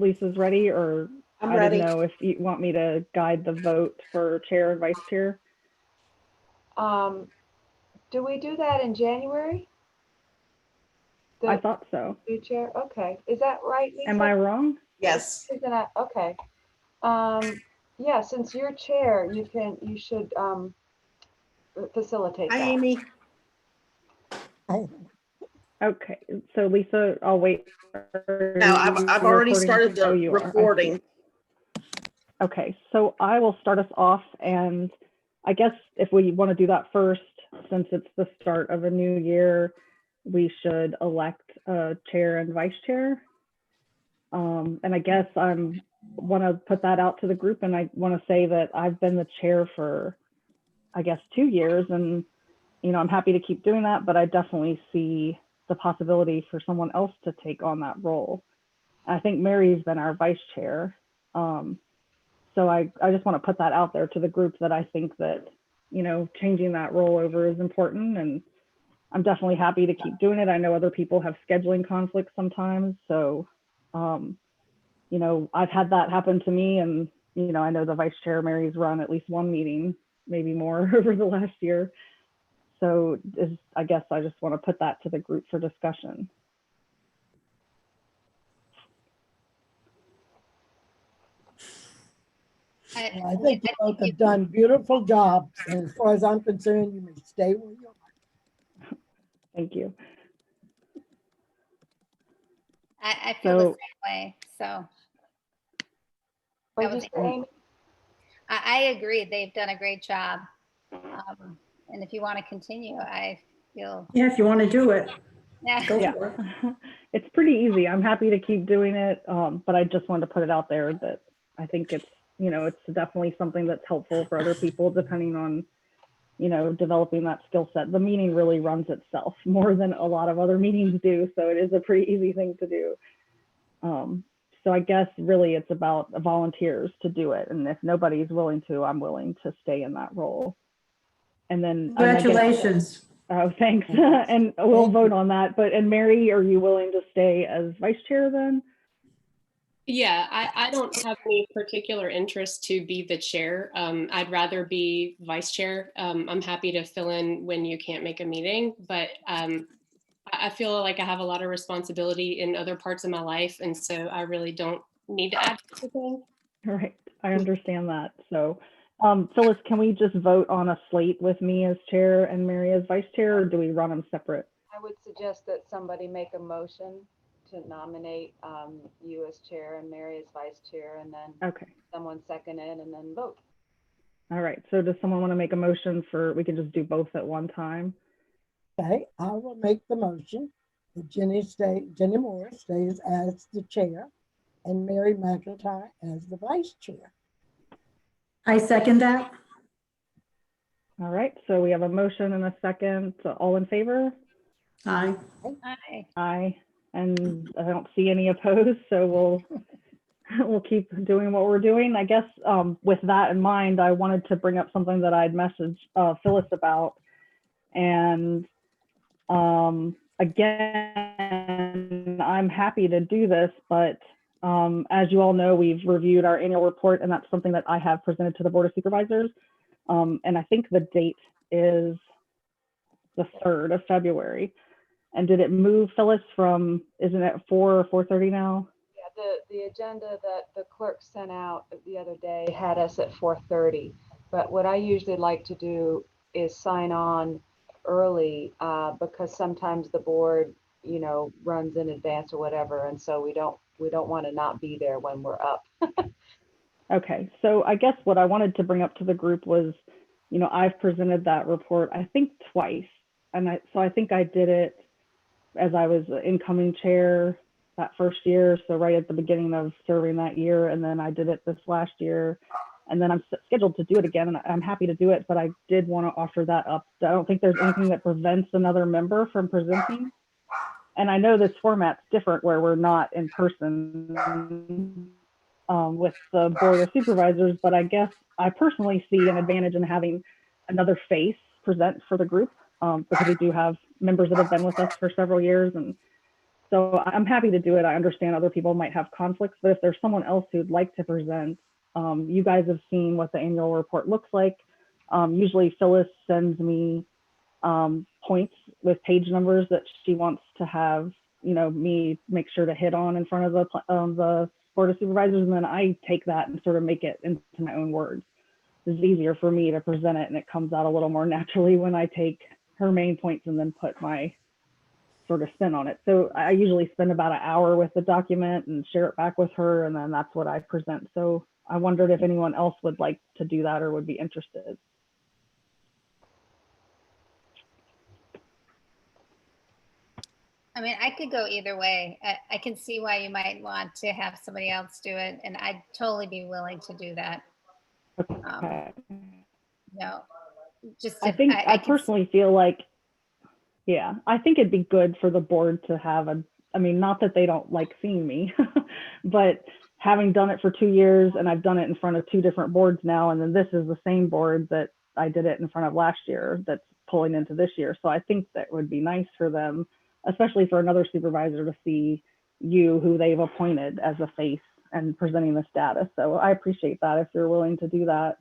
Lisa's ready, or I'm I ready. didn't know if you want me to guide the vote for chair and vice chair. Do we do that in January? I thought so. New chair? Okay. Is that right, Lisa? Am I wrong? Yes. Isn't that okay? Yeah, since you're chair, you should facilitate Hi, that. Amy. Okay, so Lisa, I'll wait. No, I've already started the you recording. Okay, so I will start us off, and I guess if we want to do that first, since it's the start of a new year, we should elect a chair and vice chair. And I guess I want to put that out to the group, and I want to say that I've been the chair for, I guess, 2 years, and I'm happy to keep doing that, but I definitely see the possibility for someone else to take on that role. I think Mary's been our vice chair. So I just want to put that out there to the group, that I think that, changing that role over is important, and I'm definitely happy to keep doing it. I know other people have scheduling conflicts sometimes. So, I've had that happen to me, and, I know the vice chair, Mary's, run at least one meeting, maybe more over the last year. So I guess I just want to put that to the group for discussion. I think you both have done beautiful jobs. And as far as I'm concerned, you may stay where you are. Thank you. I feel the same way. So What did you say, Amy? I agree. They've done a great job. And if you want to continue, I feel. Yeah, if you want to do it. Yeah. Go for it. It's pretty easy. I'm happy to keep doing it. But I just wanted to put it out there that I think it's, it's definitely something that's helpful for other people, depending on, developing that skill set. The meeting really runs itself more than a lot of other meetings do. So it is a pretty easy thing to do. So I guess really it's about volunteers to do it. And if nobody's willing to, I'm willing to stay in that role. And then Congratulations. Oh, thanks. And we'll vote on that. And Mary, are you willing to stay as vice chair then? Yeah, I don't have any particular interest to be the chair. I'd rather be vice chair. I'm happy to fill in when you can't make a meeting, but I feel like I have a lot of responsibility in other parts of my life, and so I really don't need to add anything. Right, I understand that. So, Phyllis, can we just vote on a slate with me as chair and Mary as vice chair, or do we run them separate? I would suggest that somebody make a motion to nominate you as chair and Mary as vice chair, and then someone second it, and then vote. All right. So does someone want to make a motion we can just do both at one time? Okay, I will make the motion that Jenny Morris stays as the chair and Mary McIntyre as the vice chair. I second that. All right. So we have a motion and a second. So all in favor? Aye. Aye. Aye. And I don't see any opposed, so we'll keep doing what we're doing. I guess with that in mind, I wanted to bring up something that I'd messaged Phyllis about. And again, I'm happy to do this, but as you all know, we've reviewed our annual report, and that's something that I have presented to the Board of Supervisors. And I think the date is the 3rd of February. And did it move, Phyllis, from, isn't it 4 or 4:30 now? Yeah, the agenda that the clerk sent out the other day had us at 4:30. But what I usually like to do is sign on early because sometimes the board, runs in advance or whatever. And so we don't want to not be there when we're up. Okay, so I guess what I wanted to bring up to the group was, I've presented that report, I think twice. And so I think I did it as I was incoming chair that first year. So right at the beginning of serving that year. And then I did it this last year. And then I'm scheduled to do it again, and I'm happy to do it, but I did want to offer that up. I don't think there's anything that prevents another member from presenting. And I know this format's different where we're not in person with the Board of Supervisors, but I guess I personally see an advantage in having another face present for the group because we do have members that have been with us for several years. And So I'm happy to do it. I understand other people might have conflicts, but if there's someone else who'd like to present, you guys have seen what the annual report looks like. Usually Phyllis sends me points with page numbers that she wants to have, me make sure to hit on in front of the Board of Supervisors, and then I take that and sort of make it into my own words. It's easier for me to present it, and it comes out a little more naturally when I take her main points and then put my sort of spin on it. So I usually spend about an hour with the document and share it back with her, and then that's what I present. So I wondered if anyone else would like to do that or would be interested. I mean, I could go either way. I can see why you might want to have somebody else do it, and I'd totally be willing to do that. Okay. No, just I think I can personally feel like, yeah, I think it'd be good for the board to have I mean, not that they don't like seeing me, but having done it for 2 years and I've done it in front of 2 different boards now, and then this is the same board that I did it in front of last year that's pulling into this year. So I think that would be nice for them, especially for another supervisor, to see you, who they've appointed, as a face and presenting this data. So I appreciate that if you're willing to do that.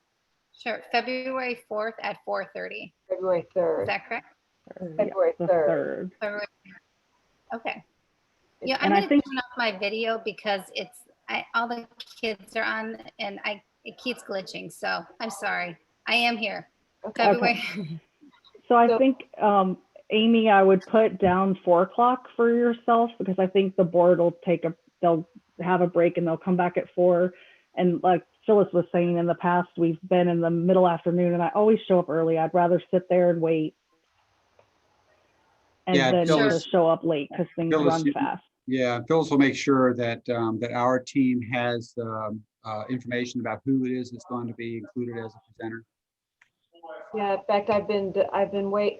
Sure. February 4th at 4:30. February Is 3rd. that correct? February The 3rd. 3rd. February. Okay. Yeah, I'm And I going to think turn off my video because all the kids are on and it keeps glitching. So I'm sorry. I am here. Okay. February. so. I So- think Amy, I would put down 4 o'clock for yourself, because I think the board will they'll have a break and they'll come back at 4. And like Phyllis was saying, in the past, we've been in the middle afternoon and I always show up early. I'd rather sit there and wait and then Phyllis- to show up late because things Phyllis, run fast. Yeah, Phyllis will make sure that that our team has information about who it is that's going to be included as a presenter. Yeah, in fact, I've been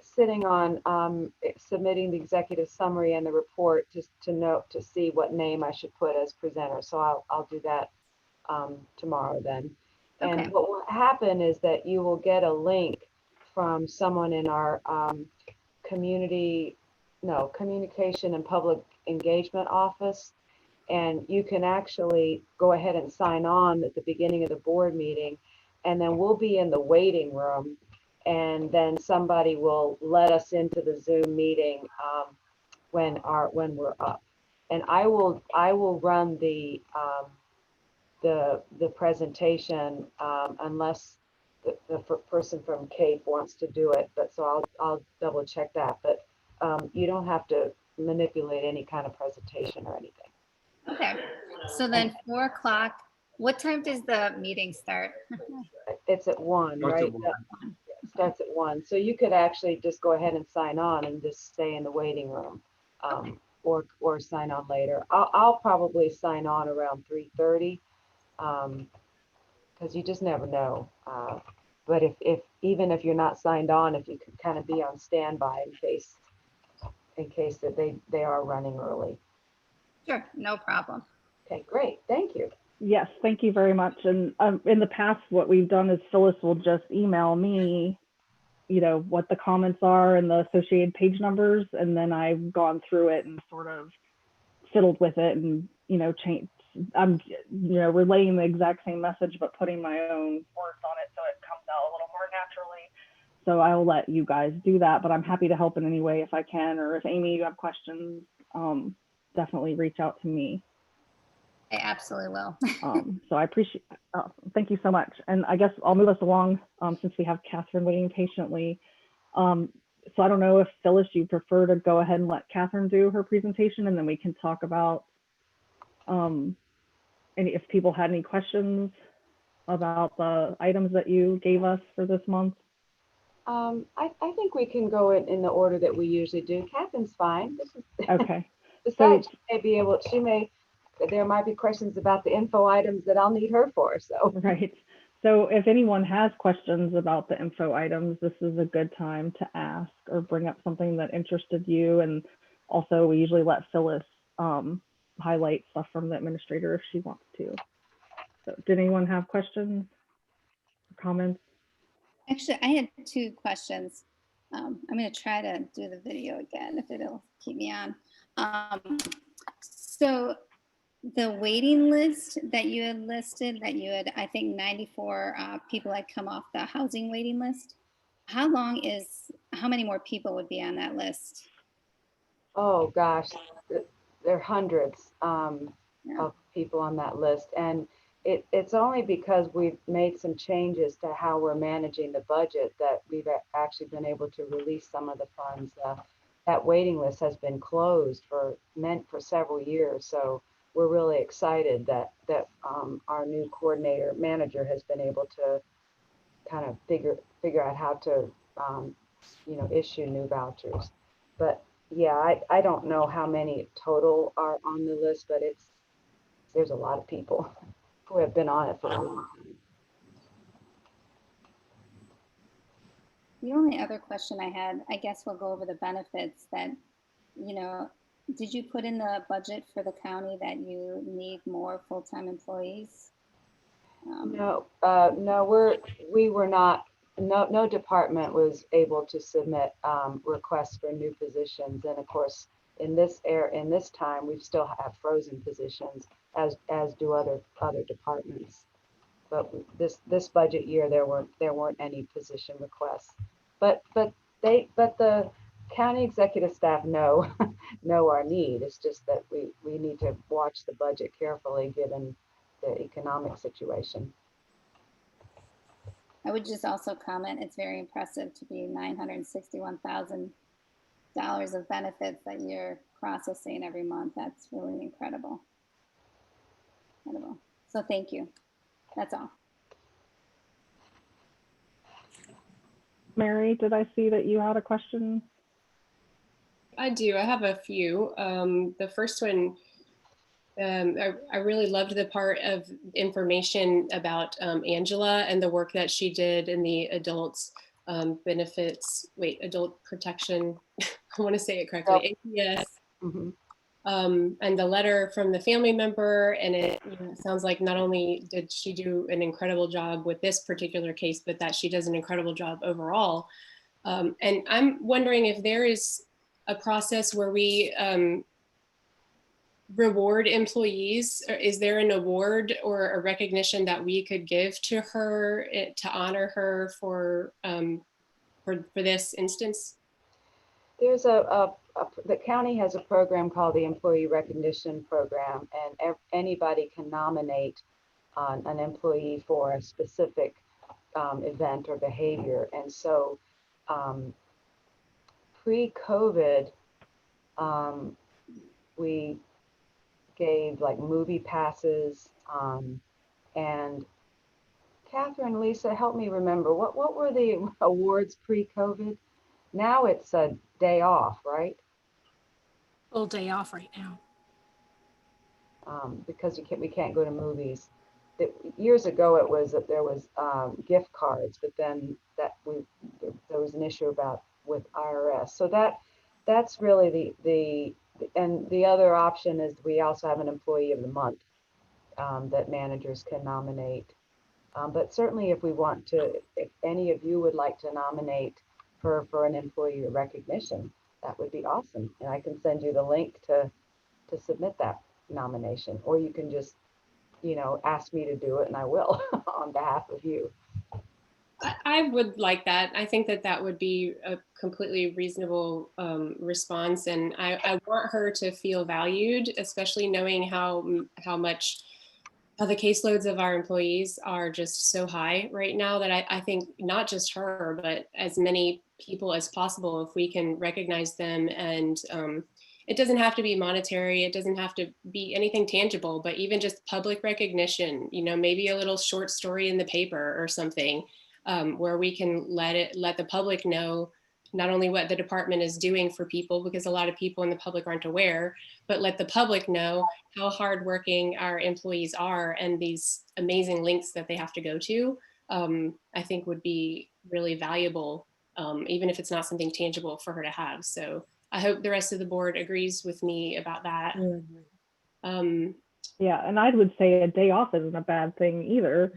sitting on submitting the executive summary and the report just to see what name I should put as presenter. So I'll do that tomorrow then. And Okay. what will happen is that you will get a link from someone in our communication and public engagement office, and you can actually go ahead and sign on at the beginning of the board meeting, and then we'll be in the waiting room, and then somebody will let us into the Zoom meeting when we're up, and I will run the presentation unless the person from CAPE wants to do it, but so I'll double check that, but you don't have to manipulate any kind of presentation or anything. Okay. So then 4 o'clock. What time does the meeting start? It's at 1, Starts right? at 1. It starts at 1. So you could actually just go ahead and sign on and just stay in the waiting room, or sign on later. I'll probably sign on around 3:30, because you just never know. But even if you're not signed on, if you could kind of be on standby in case that they are running early. Sure. No problem. Okay, great. Thank you. Yes, thank you very much. And in the past, what we've done is Phyllis will just email me, what the comments are and the associated page numbers. And then I've gone through it and sort of fiddled with it and, changed. I'm, relaying the exact same message, but putting my own words on it so it comes out a little more naturally. So I'll let you guys do that, but I'm happy to help in any way if I can, or if Amy, you have questions, definitely reach out to me. I absolutely will. So I appreciate, thank you so much. And I guess I'll move us along since we have Catherine waiting patiently. So I don't know if Phyllis, you prefer to go ahead and let Catherine do her presentation, and then we can talk about if people had any questions about the items that you gave us for this month. I think we can go in the order that we usually do. Catherine's fine. Okay. Besides, there might be questions about the info items that I'll need her for, so. Right. So if anyone has questions about the info items, this is a good time to ask or bring up something that interested you. And also we usually let Phyllis highlight stuff from the administrator if she wants to. So did anyone have questions or comments? Actually, I had 2 questions. I'm going to try to do the video again if it'll keep me on. So the waiting list that you had listed, I think 94 people had come off the housing waiting list. How many more people would be on that list? Oh, gosh, there are hundreds Yeah. of people on that list. And it's only because we've made some changes to how we're managing the budget that we've actually been able to release some of the funds. That waiting list has been closed for several years. So we're really excited that our new coordinator manager has been able to kind of figure out how to issue new vouchers. But yeah, I don't know how many total are on the list, but there's a lot of people who have been on it for a long time. The only other question I had, I guess we'll go over the benefits that, did you put in the budget for the county that you need more full-time employees? No, we were not, no department was able to submit requests for new positions. And of course, in this time, we still have frozen positions, as do other departments. But this budget year, there weren't any position requests. But the county executive staff know our need. It's just that we need to watch the budget carefully given the economic situation. I would just also comment, it's very impressive to be $961,000 of benefits that you're processing every month. That's really incredible. Incredible. So thank you. That's all. Mary, did I see that you had a question? I do. I have a few. The first one, I really loved the part of information about Angela and the work that she did in the adult protection. I want to say it correctly, ACDSS. Mm-hmm. And the letter from the family member, and it sounds like not only did she do an incredible job with this particular case, but that she does an incredible job overall. And I'm wondering if there is a process where we reward employees. Or is there an award or a recognition that we could give to her to honor her for this instance? There's the county has a program called the Employee Recognition Program, and anybody can nominate an employee for a specific event or behavior. And so pre-COVID, we gave like movie passes, and Catherine, Lisa, help me remember, what were the awards pre-COVID? Now it's a day off, right? Full day off right now. Because we can't go to movies. Years ago, it was that there was gift cards, but then there was an issue with IRS. So that's really and the other option is we also have an employee of the month that managers can nominate. But certainly, if any of you would like to nominate her for an employee recognition, that would be awesome. And I can send you the link to submit that nomination, or you can just, ask me to do it and I will on behalf of you. I would like that. I think that would be a completely reasonable response. And I want her to feel valued, especially knowing how the caseloads of our employees are just so high right now that I think not just her, but as many people as possible, if we can recognize them. And it doesn't have to be monetary. It doesn't have to be anything tangible, but even just public recognition, maybe a little short story in the paper or something, where we can let the public know not only what the department is doing for people, because a lot of people in the public aren't aware, but let the public know how hardworking our employees are and these amazing links that they have to go to, I think would be really valuable, even if it's not something tangible for her to have. So I hope the rest of the board agrees with me about that. Yeah, and I would say a day off isn't a bad thing either.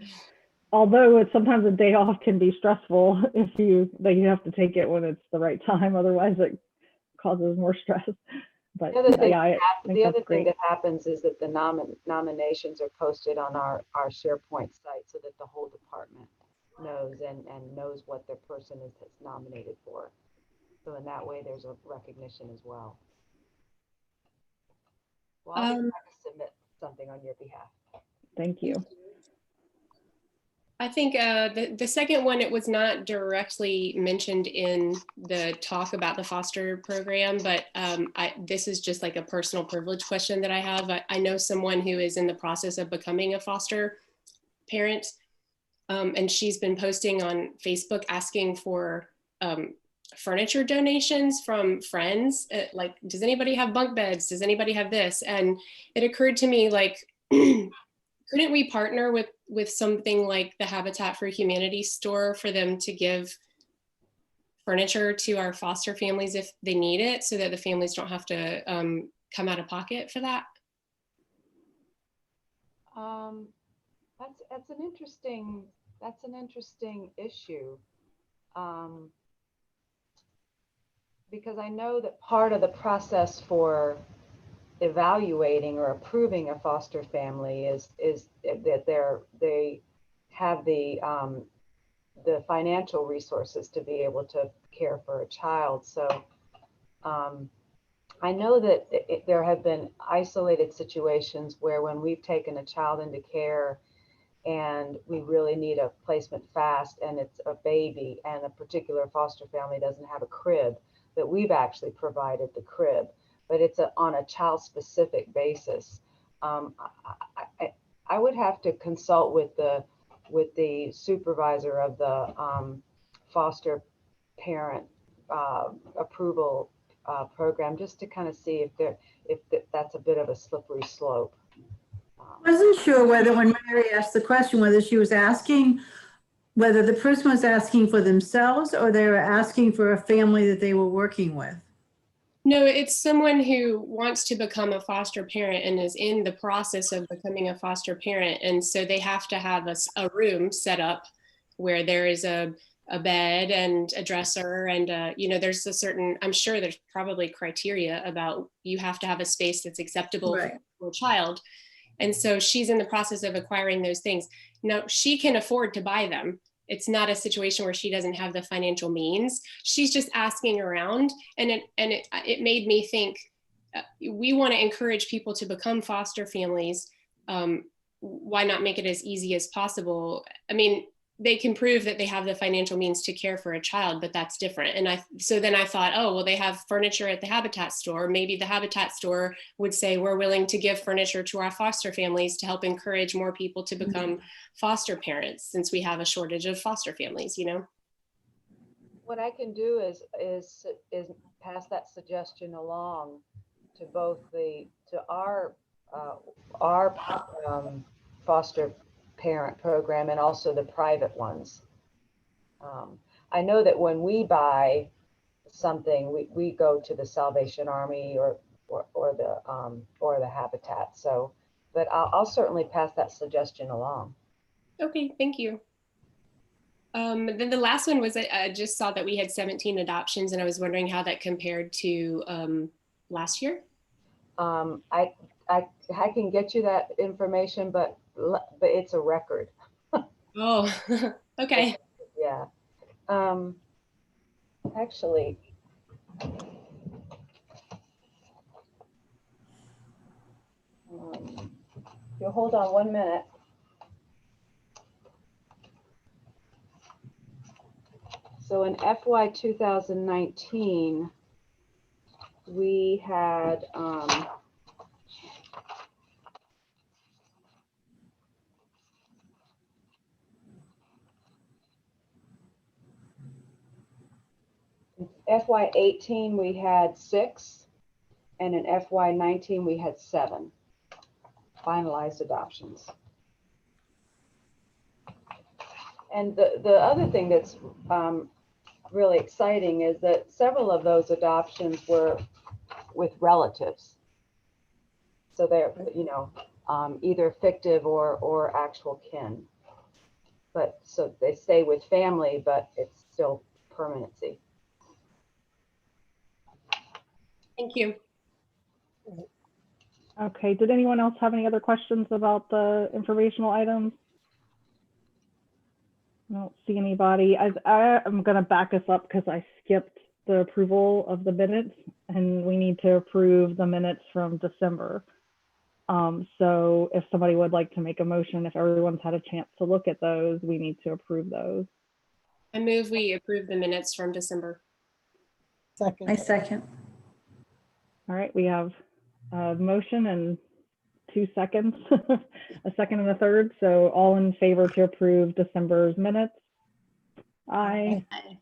Although sometimes a day off can be stressful if you have to take it when it's the right time. Otherwise, it causes more stress. But The other thing, yeah, I think the that's other thing great. that happens is that the nominations are posted on our SharePoint site so that the whole department knows and knows what the person is that's nominated for. So in that way, there's a recognition as well. Well, I'll be glad to submit something on your behalf. Thank you. I think the second one, it was not directly mentioned in the talk about the foster program, but this is just like a personal privilege question that I have. I know someone who is in the process of becoming a foster parent, and she's been posting on Facebook asking for furniture donations from friends. Like, does anybody have bunk beds? Does anybody have this? And it occurred to me, like, couldn't we partner with something like the Habitat for Humanity store for them to give furniture to our foster families if they need it, so that the families don't have to come out of pocket for that? That's an interesting issue. Because I know that part of the process for evaluating or approving a foster family is that they have the financial resources to be able to care for a child. So I know that there have been isolated situations where when we've taken a child into care and we really need a placement fast and it's a baby and a particular foster family doesn't have a crib, that we've actually provided the crib, but it's on a child specific basis. I would have to consult with the supervisor of the foster parent approval program, just to kind of see if that's a bit of a slippery slope. Wasn't sure whether, when Mary asked the question, whether she was asking whether the person was asking for themselves or they were asking for a family that they were working with. No, it's someone who wants to become a foster parent and is in the process of becoming a foster parent. And so they have to have a room set up where there is a bed and a dresser and, you know, there's a certain, I'm sure there's probably criteria about you have to have a space that's acceptable Right. for a child. And so she's in the process of acquiring those things. Now, she can afford to buy them. It's not a situation where she doesn't have the financial means. She's just asking around, and it made me think, we want to encourage people to become foster families. Why not make it as easy as possible? I mean, they can prove that they have the financial means to care for a child, but that's different. And so then I thought, oh, well, they have furniture at the Habitat store. Maybe the Habitat store would say, we're willing to give furniture to our foster families to help encourage more people to become foster parents, since we have a shortage of foster families, you know? What I can do is pass that suggestion along to both our foster parent program and also the private ones. I know that when we buy something, we go to the Salvation Army or the Habitat. So, but I'll certainly pass that suggestion along. Okay, thank you. Then the last one was, I just saw that we had 17 adoptions, and I was wondering how that compared to last year. I can get you that information, but it's a record. Oh, okay. Yeah. Actually, if you'll hold on 1 minute. So in FY 2019, we had FY 18 we had 6, and in FY 19 we had 7 finalized adoptions. And the other thing that's really exciting is that several of those adoptions were with relatives. So they're, you know, either fictive or actual kin. But so they stay with family, but it's still permanency. Thank you. Okay, did anyone else have any other questions about the informational items? I don't see anybody. I'm going to back us up because I skipped the approval of the minutes, and we need to approve the minutes from December. So if somebody would like to make a motion, if everyone's had a chance to look at those, we need to approve those. I move we approve the minutes from December. Second. I second. All right, we have a motion and 2 seconds, a second and a third. So all in favor to approve December's minutes? Aye. Aye.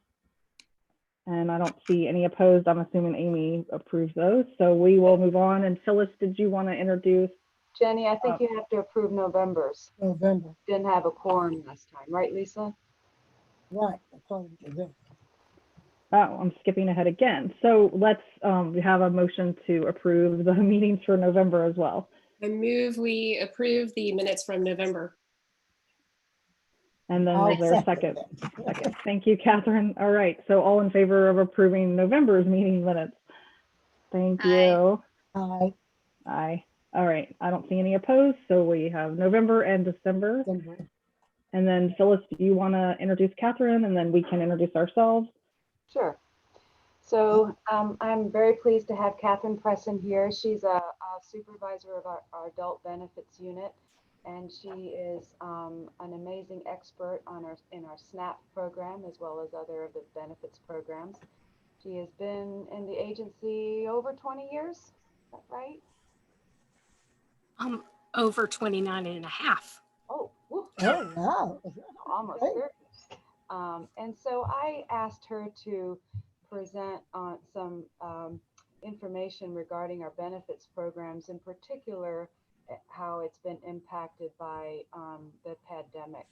And I don't see any opposed. I'm assuming Amy approves those. So we will move on. And Phyllis, did you want to introduce? Jenny, I think you have to approve November's. November, Didn't have a quorum last time, right, Lisa? right, according to this. Oh, I'm skipping ahead again. So let's have a motion to approve the meetings for November as well. I move we approve the minutes from November. And then I'll is there a second second? Second. Thank you, Catherine. All right. So all in favor of approving November's meeting minutes? Thank you. Aye. Aye. All right. I don't see any opposed. So we have November and December. December. And then Phyllis, do you want to introduce Catherine and then we can introduce ourselves? Sure. So I'm very pleased to have Catherine Presson here. She's a supervisor of our adult benefits unit, and she is an amazing expert on in our SNAP program as well as other of the benefits programs. She has been in the agency over 20 years, is that right? Over 29 and a half. Oh, whoop. Oh, wow. Almost Great. 30. And so I asked her to present on some information regarding our benefits programs, in particular how it's been impacted by the pandemic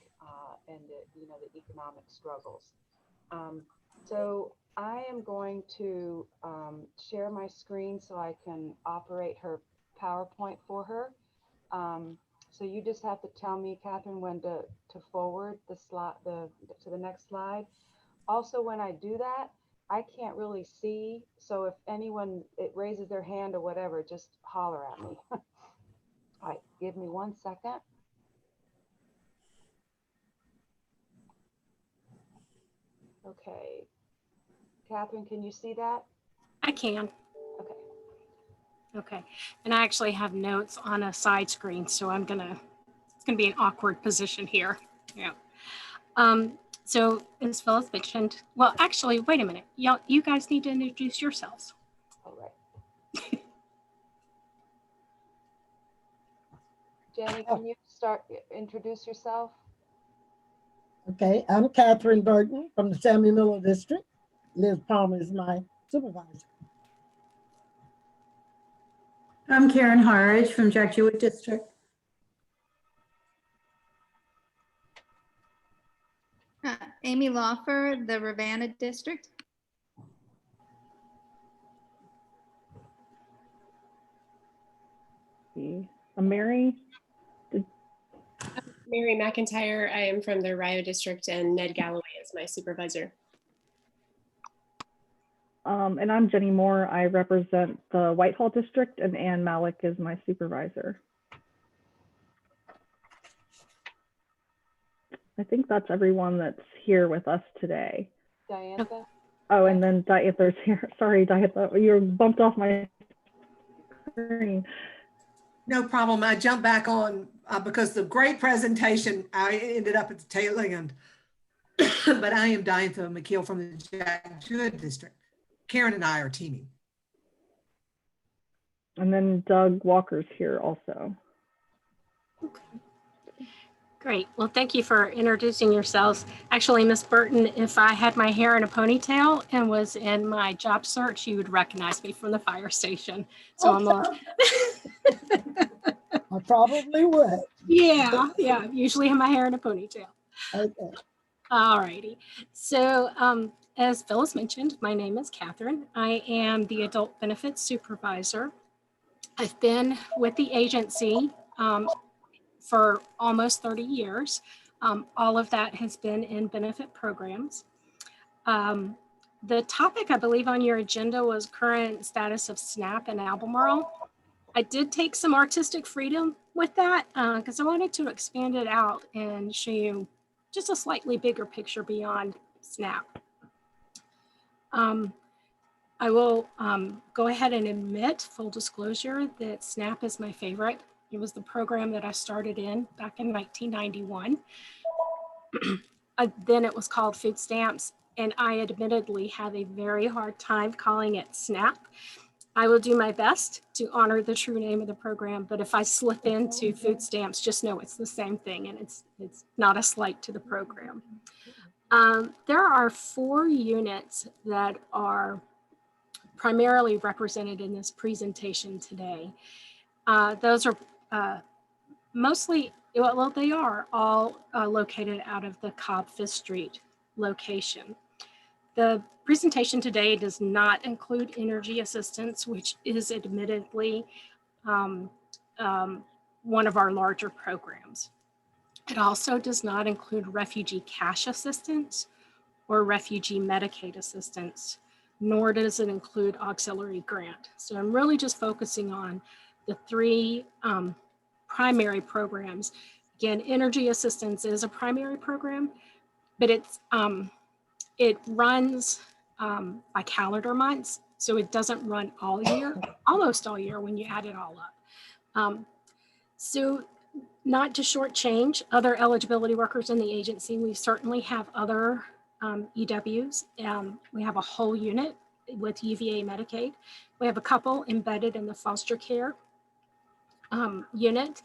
and the economic struggles. So I am going to share my screen so I can operate her PowerPoint for her. So you just have to tell me, Catherine, when to forward the slide to the next slide. Also, when I do that, I can't really see. So if anyone raises their hand or whatever, just holler at me. All right, give me 1 second. Okay. Catherine, can you see that? I can. Okay. Okay. And I actually have notes on a side screen, so it's gonna be an awkward position here. Yeah. So as Phyllis mentioned, well, actually, wait a minute. You guys need to introduce yourselves. All right. Jenny, can you introduce yourself? Okay, I'm Catherine Burton from the Samuel Miller District. Liz Palmer is my supervisor. I'm Karen Harridge from Jack Jewett District. Amy Lawfer, the Ravenna District. Mary? Mary McIntyre, I am from the Rio District, and Ned Galloway is my supervisor. And I'm Jenny Moore. I represent the Whitehall District, and Ann Malik is my supervisor. I think that's everyone that's here with us today. Diantha? Oh, and then Diantha's here. Sorry, Diantha, you bumped off my screen. No problem. I jumped back on because the great presentation, I ended up at the tail end. But I am Diantha McKeel from the Jack Jewett District. Karen and I are teaming. And then Doug Walker's here also. Okay. Great. Well, thank you for introducing yourselves. Actually, Ms. Burton, if I had my hair in a ponytail and was in my job search, you would recognize me from the fire station. So I probably would. Yeah. Usually have my hair in a ponytail. Okay. All righty. So as Phyllis mentioned, my name is Catherine. I am the adult benefits supervisor. I've been with the agency for almost 30 years. All of that has been in benefit programs. The topic I believe on your agenda was current status of SNAP in Albemarle. I did take some artistic freedom with that because I wanted to expand it out and show you just a slightly bigger picture beyond SNAP. I will go ahead and admit, full disclosure, that SNAP is my favorite. It was the program that I started in back in 1991. Then it was called food stamps, and I admittedly have a very hard time calling it SNAP. I will do my best to honor the true name of the program, but if I slip into food stamps, just know it's the same thing, and it's not a slight to the program. There are 4 units that are primarily represented in this presentation today. Those are mostly, well, they are all located out of the Cobb Fifth Street location. The presentation today does not include energy assistance, which is admittedly one of our larger programs. It also does not include refugee cash assistance or refugee Medicaid assistance, nor does it include auxiliary grant. So I'm really just focusing on the 3 primary programs. Again, energy assistance is a primary program, but it runs by calendar months. So it doesn't run all year, almost all year when you add it all up. So not to shortchange other eligibility workers in the agency, we certainly have other EWs. We have a whole unit with UVA Medicaid. We have a couple embedded in the foster care unit.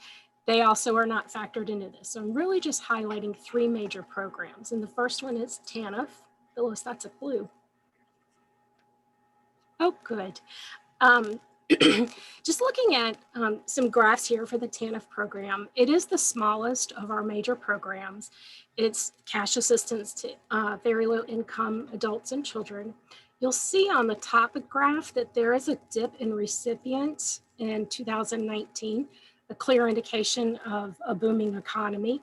They also are not factored into this. So I'm really just highlighting 3 major programs. And the first one is Tanf. Phyllis, that's a clue. Oh, good. Just looking at some graphs here for the TANF program, it is the smallest of our major programs. It's cash assistance to very low income adults and children. You'll see on the top graph that there is a dip in recipients in 2019, a clear indication of a booming economy.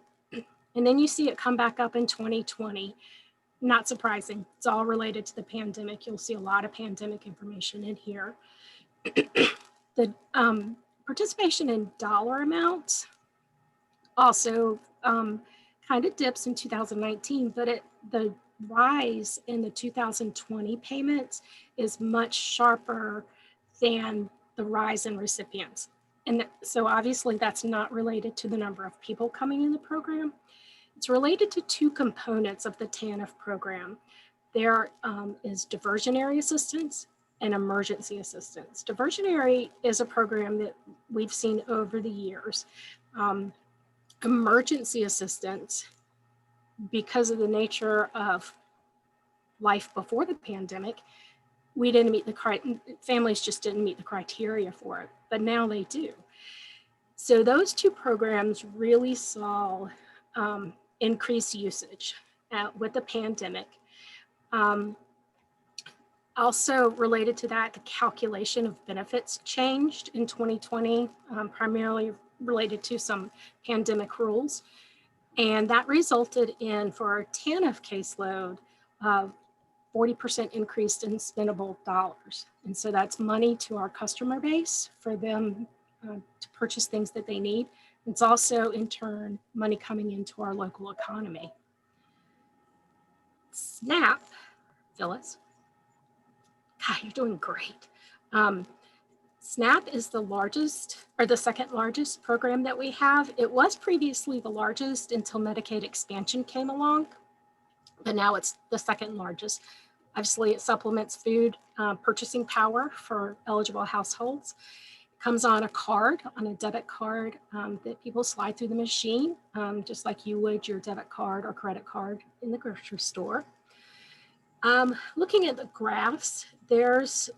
And then you see it come back up in 2020. Not surprising, it's all related to the pandemic. You'll see a lot of pandemic information in here. The participation in dollar amounts also kind of dips in 2019, but the rise in the 2020 payments is much sharper than the rise in recipients. And so obviously that's not related to the number of people coming in the program. It's related to 2 components of the TANF program. There is diversionary assistance and emergency assistance. Diversionary is a program that we've seen over the years. Emergency assistance, because of the nature of life before the pandemic, we didn't meet the families just didn't meet the criteria for it, but now they do. So those 2 programs really saw increased usage with the pandemic. Also related to that, the calculation of benefits changed in 2020, primarily related to some pandemic rules. And that resulted in, for our TANF caseload, 40% increase in spendable dollars. And so that's money to our customer base for them to purchase things that they need. It's also, in turn, money coming into our local economy. SNAP, Phyllis. God, you're doing great. SNAP is the largest, or the second largest program that we have. It was previously the largest until Medicaid expansion came along, but now it's the second largest. Obviously, it supplements food purchasing power for eligible households. It comes on a card, on a debit card that people slide through the machine, just like you would your debit card or credit card in the grocery store. Looking at the graphs, there's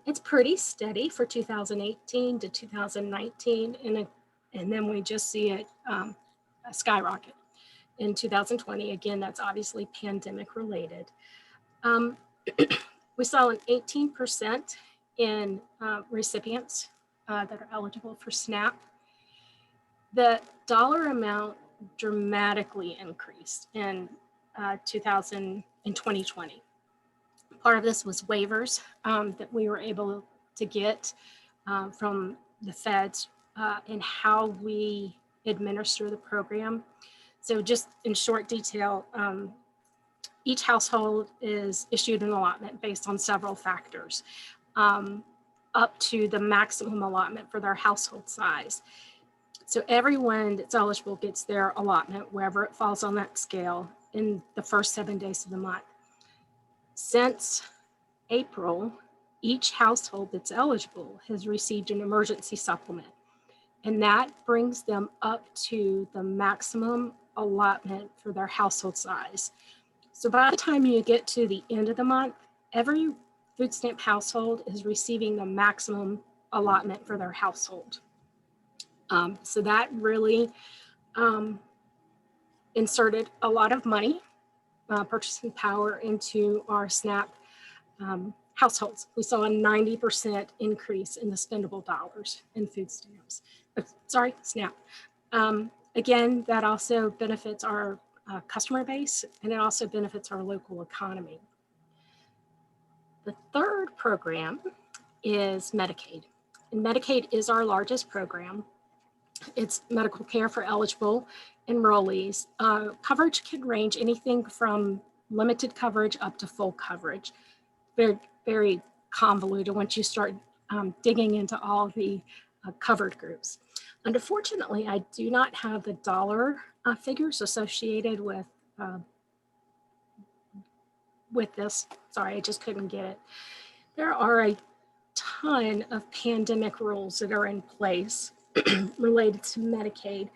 it's pretty steady for 2018 to 2019, and then we just see it skyrocket in 2020. Again, that's obviously pandemic related. We saw an 18% in recipients that are eligible for SNAP. The dollar amount dramatically increased in 2020. Part of this was waivers that we were able to get from the feds and how we administer the program. So just in short detail, each household is issued an allotment based on several factors, up to the maximum allotment for their household size. So everyone that's eligible gets their allotment wherever it falls on that scale in the first 7 days of the month. Since April, each household that's eligible has received an emergency supplement, and that brings them up to the maximum allotment for their household size. So by the time you get to the end of the month, every food stamp household is receiving the maximum allotment for their household. So that really inserted a lot of money, purchasing power into our SNAP households. We saw a 90% increase in the spendable dollars in food stamps. SNAP. Again, that also benefits our customer base, and it also benefits our local economy. The third program is Medicaid. And Medicaid is our largest program. It's medical care for eligible enrollees. Coverage can range anything from limited coverage up to full coverage. Very, very convoluted once you start digging into all the covered groups. Unfortunately, I do not have the dollar figures associated with this. Sorry, I just couldn't get it. There are a ton of pandemic rules that are in place related to Medicaid.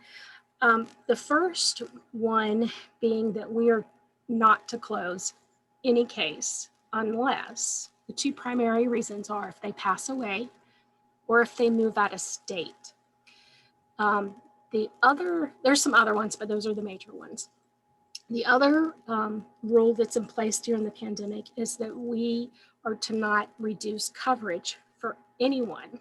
The first one being that we are not to close any case unless the two primary reasons are if they pass away or if they move out of state. There's some other ones, but those are the major ones. The other rule that's in place during the pandemic is that we are to not reduce coverage for anyone.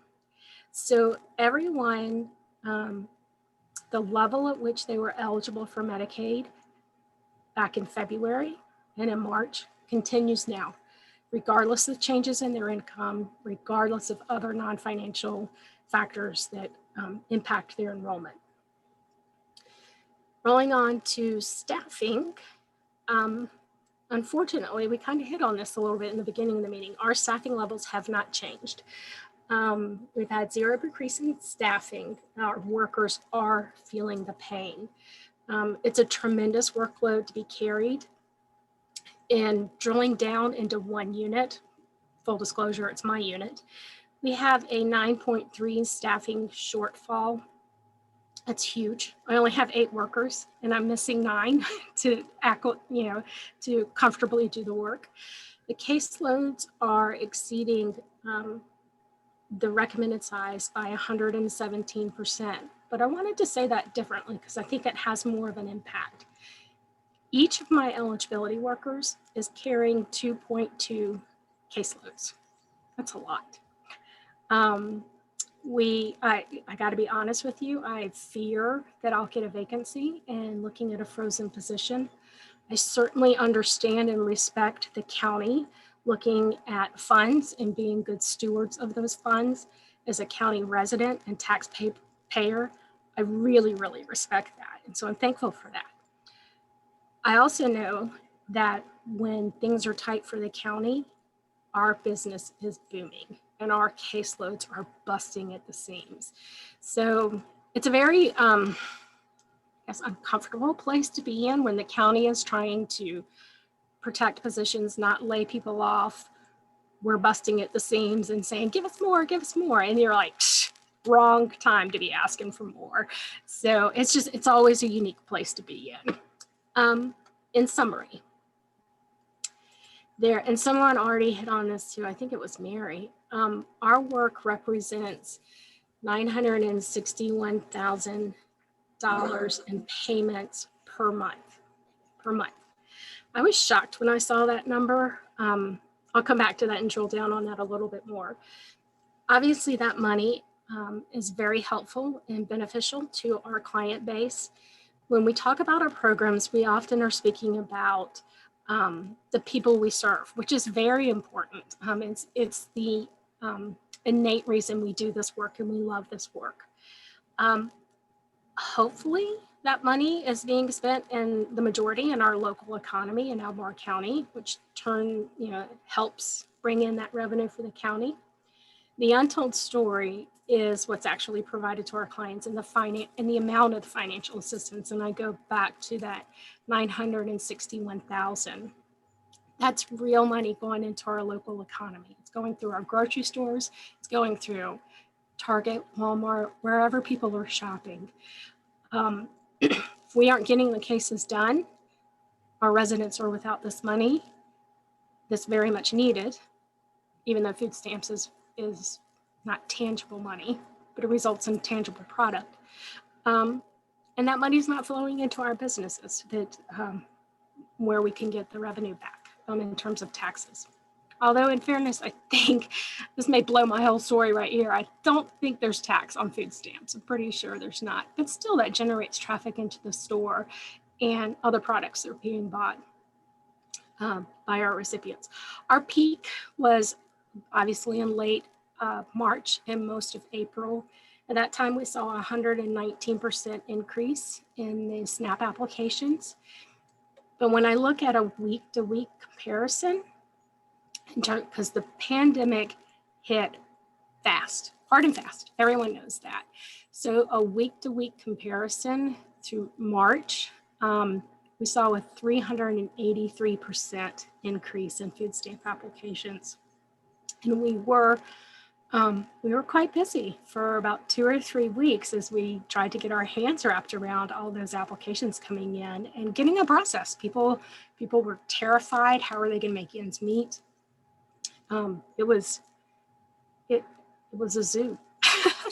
So everyone, the level at which they were eligible for Medicaid back in February and in March continues now, regardless of changes in their income, regardless of other non-financial factors that impact their enrollment. Rolling on to staffing, unfortunately, we kind of hit on this a little bit in the beginning of the meeting. Our staffing levels have not changed. We've had zero decrease in staffing. Our workers are feeling the pain. It's a tremendous workload to be carried. And drilling down into one unit, full disclosure, it's my unit, we have a 9.3 staffing shortfall. That's huge. I only have 8 workers and I'm missing 9 to comfortably do the work. The caseloads are exceeding the recommended size by 117%. But I wanted to say that differently because I think it has more of an impact. Each of my eligibility workers is carrying 2.2 caseloads. That's a lot. I got to be honest with you, I fear that I'll get a vacancy and looking at a frozen position. I certainly understand and respect the county looking at funds and being good stewards of those funds. As a county resident and taxpayer, I really, really respect that. And so I'm thankful for that. I also know that when things are tight for the county, our business is booming and our caseloads are busting at the seams. So it's a very uncomfortable place to be in when the county is trying to protect positions, not lay people off. We're busting at the seams and saying, give us more, give us more. And you're like, wrong time to be asking for more. So it's always a unique place to be in. In summary, and someone already hit on this too, I think it was Mary, our work represents $961,000 in payments per month. I was shocked when I saw that number. I'll come back to that and drill down on that a little bit more. Obviously, that money is very helpful and beneficial to our client base. When we talk about our programs, we often are speaking about the people we serve, which is very important. It's the innate reason we do this work and we love this work. Hopefully that money is being spent in the majority in our local economy in Albemarle County, which helps bring in that revenue for the county. The untold story is what's actually provided to our clients in the amount of the financial assistance. And I go back to that $961,000. That's real money going into our local economy. It's going through our grocery stores. It's going through Target, Walmart, wherever people are shopping. If we aren't getting the cases done, our residents are without this money that's very much needed, even though food stamps is not tangible money, but it results in tangible product. And that money is not flowing into our businesses where we can get the revenue back in terms of taxes. Although in fairness, I think this may blow my whole story right here. I don't think there's tax on food stamps. I'm pretty sure there's not, but still that generates traffic into the store and other products that are being bought by our recipients. Our peak was obviously in late March and most of April. At that time, we saw a 119% increase in the SNAP applications. But when I look at a week-to-week comparison, because the pandemic hit fast, hard and fast, everyone knows that. So a week-to-week comparison through March, we saw a 383% increase in food stamp applications. And we were quite busy for about 2 or 3 weeks as we tried to get our hands wrapped around all those applications coming in and getting a process. People were terrified. How are they going to make ends meet? It was a zoo.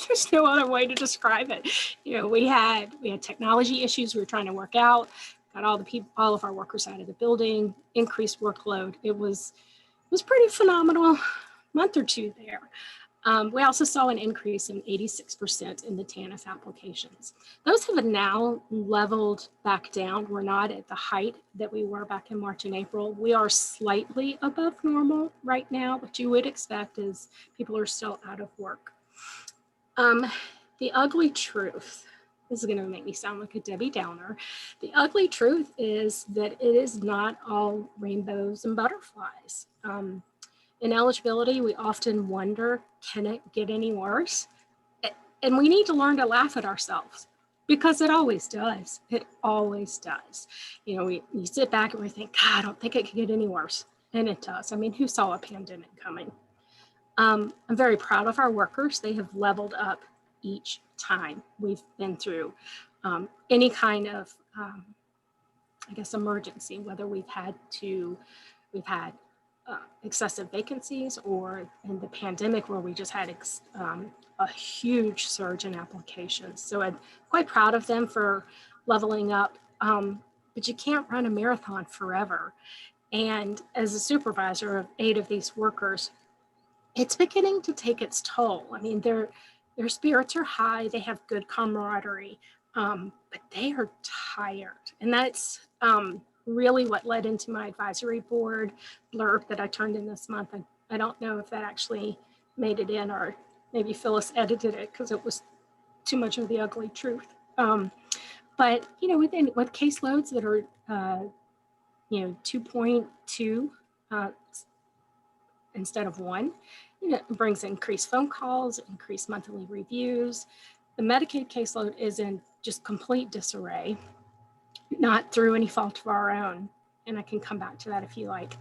There's no other way to describe it. We had technology issues we were trying to work out. Got all of our workers out of the building. Increased workload. It was pretty phenomenal month or two there. We also saw an increase in 86% in the Tanf applications. Those have now leveled back down. We're not at the height that we were back in March and April. We are slightly above normal right now, but you would expect as people are still out of work. The ugly truth, this is going to make me sound like a Debbie Downer. The ugly truth is that it is not all rainbows and butterflies. In eligibility, we often wonder, can it get any worse? And we need to learn to laugh at ourselves because it always does. It always does. We sit back and we think, God, I don't think it could get any worse. And it does. I mean, who saw a pandemic coming? I'm very proud of our workers. They have leveled up each time we've been through any kind of, emergency, whether we've had excessive vacancies or in the pandemic where we just had a huge surge in applications. So I'm quite proud of them for leveling up, but you can't run a marathon forever. And as a supervisor of 8 of these workers, it's beginning to take its toll. I mean, their spirits are high, they have good camaraderie, but they are tired. And that's really what led into my advisory board blurb that I turned in this month. I don't know if that actually made it in, or maybe Phyllis edited it because it was too much of the ugly truth. But with caseloads that are 2.2 instead of 1, it brings increased phone calls, increased monthly reviews. The Medicaid caseload is in just complete disarray, not through any fault of our own. And I can come back to that if you like.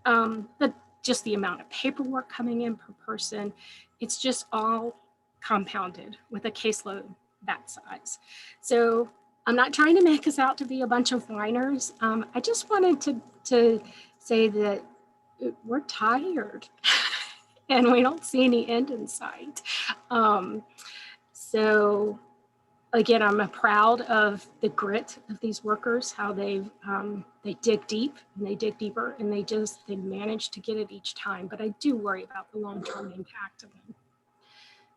But just the amount of paperwork coming in per person, it's just all compounded with a caseload that size. So I'm not trying to make us out to be a bunch of whiners. I just wanted to say that we're tired and we don't see any end in sight. So again, I'm proud of the grit of these workers, how they dig deep and they dig deeper and they manage to get it each time. But I do worry about the long-term impact of them.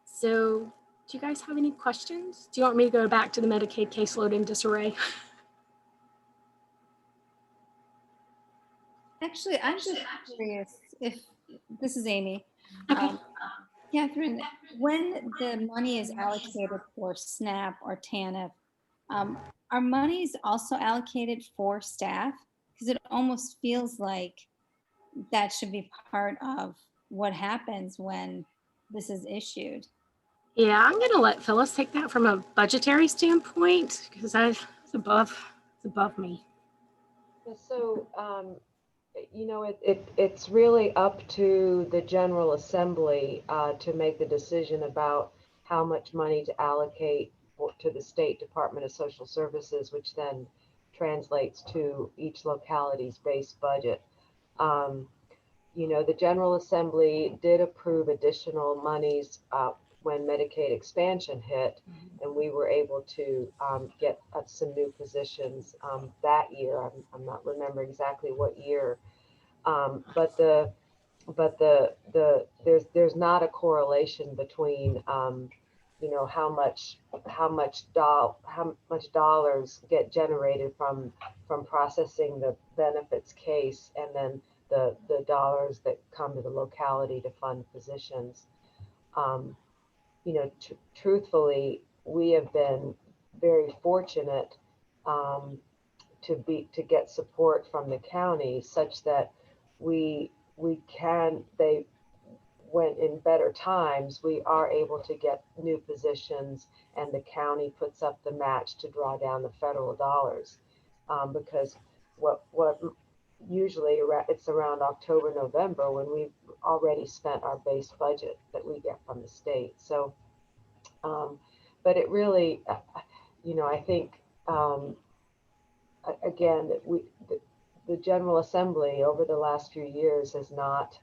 So do you guys have any questions? Do you want me to go back to the Medicaid caseload in disarray? Actually, I'm just curious if, this is Amy. Okay. Catherine, when the money is allocated for SNAP or TANF, are monies also allocated for staff? Because it almost feels like that should be part of what happens when this is issued. Yeah, I'm going to let Phyllis take that from a budgetary standpoint because it's above me. So, you know, it's really up to the General Assembly to make the decision about how much money to allocate to the State Department of Social Services, which then translates to each locality's base budget. You know, the General Assembly did approve additional monies when Medicaid expansion hit, and we were able to get some new positions that year. I'm not remembering exactly what year, but there's not a correlation between you know how much dollars get generated from processing the benefits case and then the dollars that come to the locality to fund physicians. You know, truthfully, we have been very fortunate to get support from the county such that when in better times, we are able to get new positions and the county puts up the match to draw down the federal dollars. Because what usually it's around October, November when we've already spent our base budget that we get from the state. So, but it really, you know, I think, again, the General Assembly over the last few years has not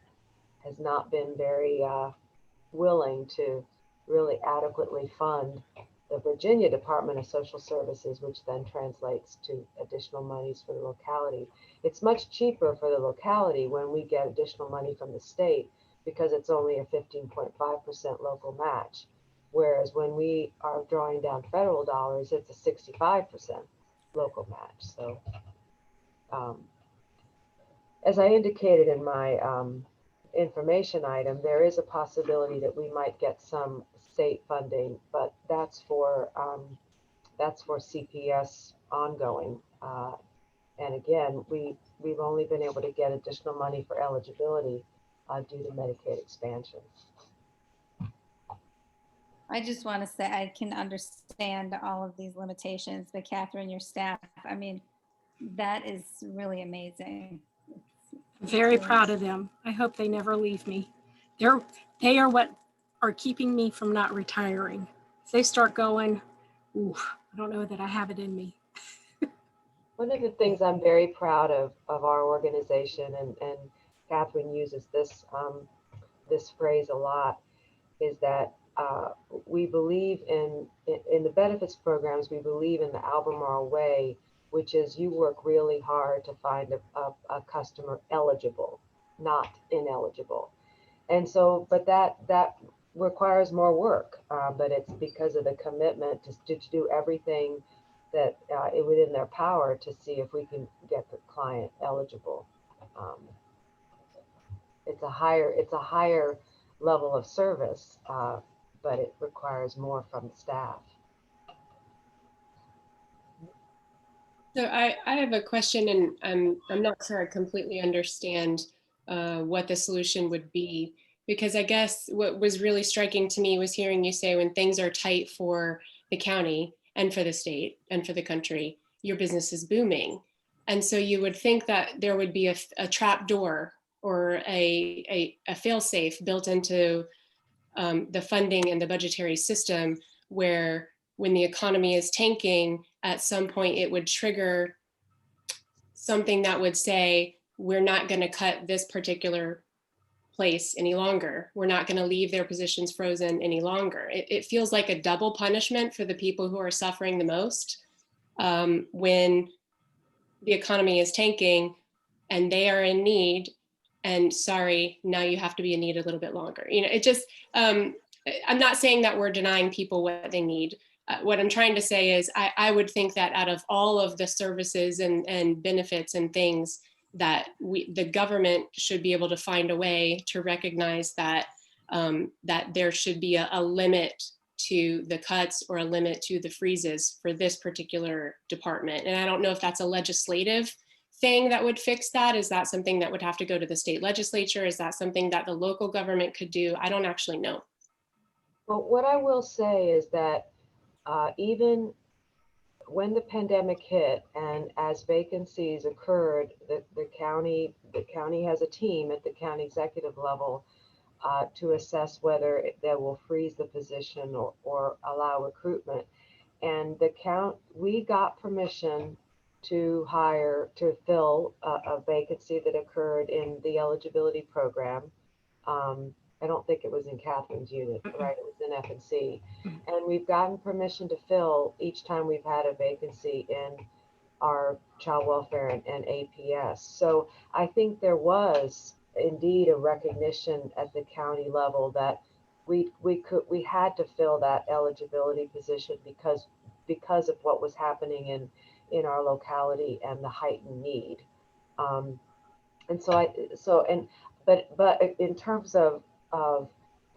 been very willing to really adequately fund the Virginia Department of Social Services, which then translates to additional monies for the locality. It's much cheaper for the locality when we get additional money from the state because it's only a 15.5% local match. Whereas when we are drawing down federal dollars, it's a 65% local match. So as I indicated in my information item, there is a possibility that we might get some state funding, but that's for CPS ongoing. And again, we've only been able to get additional money for eligibility due to Medicaid expansion. I just want to say I can understand all of these limitations, but Catherine, your staff, I mean, that is really amazing. Very proud of them. I hope they never leave me. They are what are keeping me from not retiring. If they start going, ooh, I don't know that I have it in me. One of the things I'm very proud of our organization, and Catherine uses this phrase a lot, is that we believe in the benefits programs. We believe in the Albemarle way, which is you work really hard to find a customer eligible, not ineligible. And so, but that requires more work, but it's because of the commitment to do everything that within their power to see if we can get the client eligible. It's a higher level of service, but it requires more from the staff. So I have a question, and I'm not sure I completely understand what the solution would be, because I guess what was really striking to me was hearing you say when things are tight for the county and for the state and for the country, your business is booming. And so you would think that there would be a trap door or a fail-safe built into the funding and the budgetary system where when the economy is tanking, at some point it would trigger something that would say, we're not going to cut this particular place any longer. We're not going to leave their positions frozen any longer. It feels like a double punishment for the people who are suffering the most when the economy is tanking and they are in need. And sorry, now you have to be in need a little bit longer. You know, it just, I'm not saying that we're denying people what they need. What I'm trying to say is I would think that out of all of the services and benefits and things that the government should be able to find a way to recognize that that there should be a limit to the cuts or a limit to the freezes for this particular department. And I don't know if that's a legislative thing that would fix that. Is that something that would have to go to the state legislature? Is that something that the local government could do? I don't actually know. Well, what I will say is that even when the pandemic hit and as vacancies occurred, the county has a team at the county executive level to assess whether they will freeze the position or allow recruitment. And we got permission to fill a vacancy that occurred in the eligibility program. I don't think it was in Catherine's unit, right? It was in F&C. And we've gotten permission to fill each time we've had a vacancy in our child welfare and APS. So I think there was indeed a recognition at the county level that we had to fill that eligibility position because of what was happening in our locality and the heightened need. But in terms of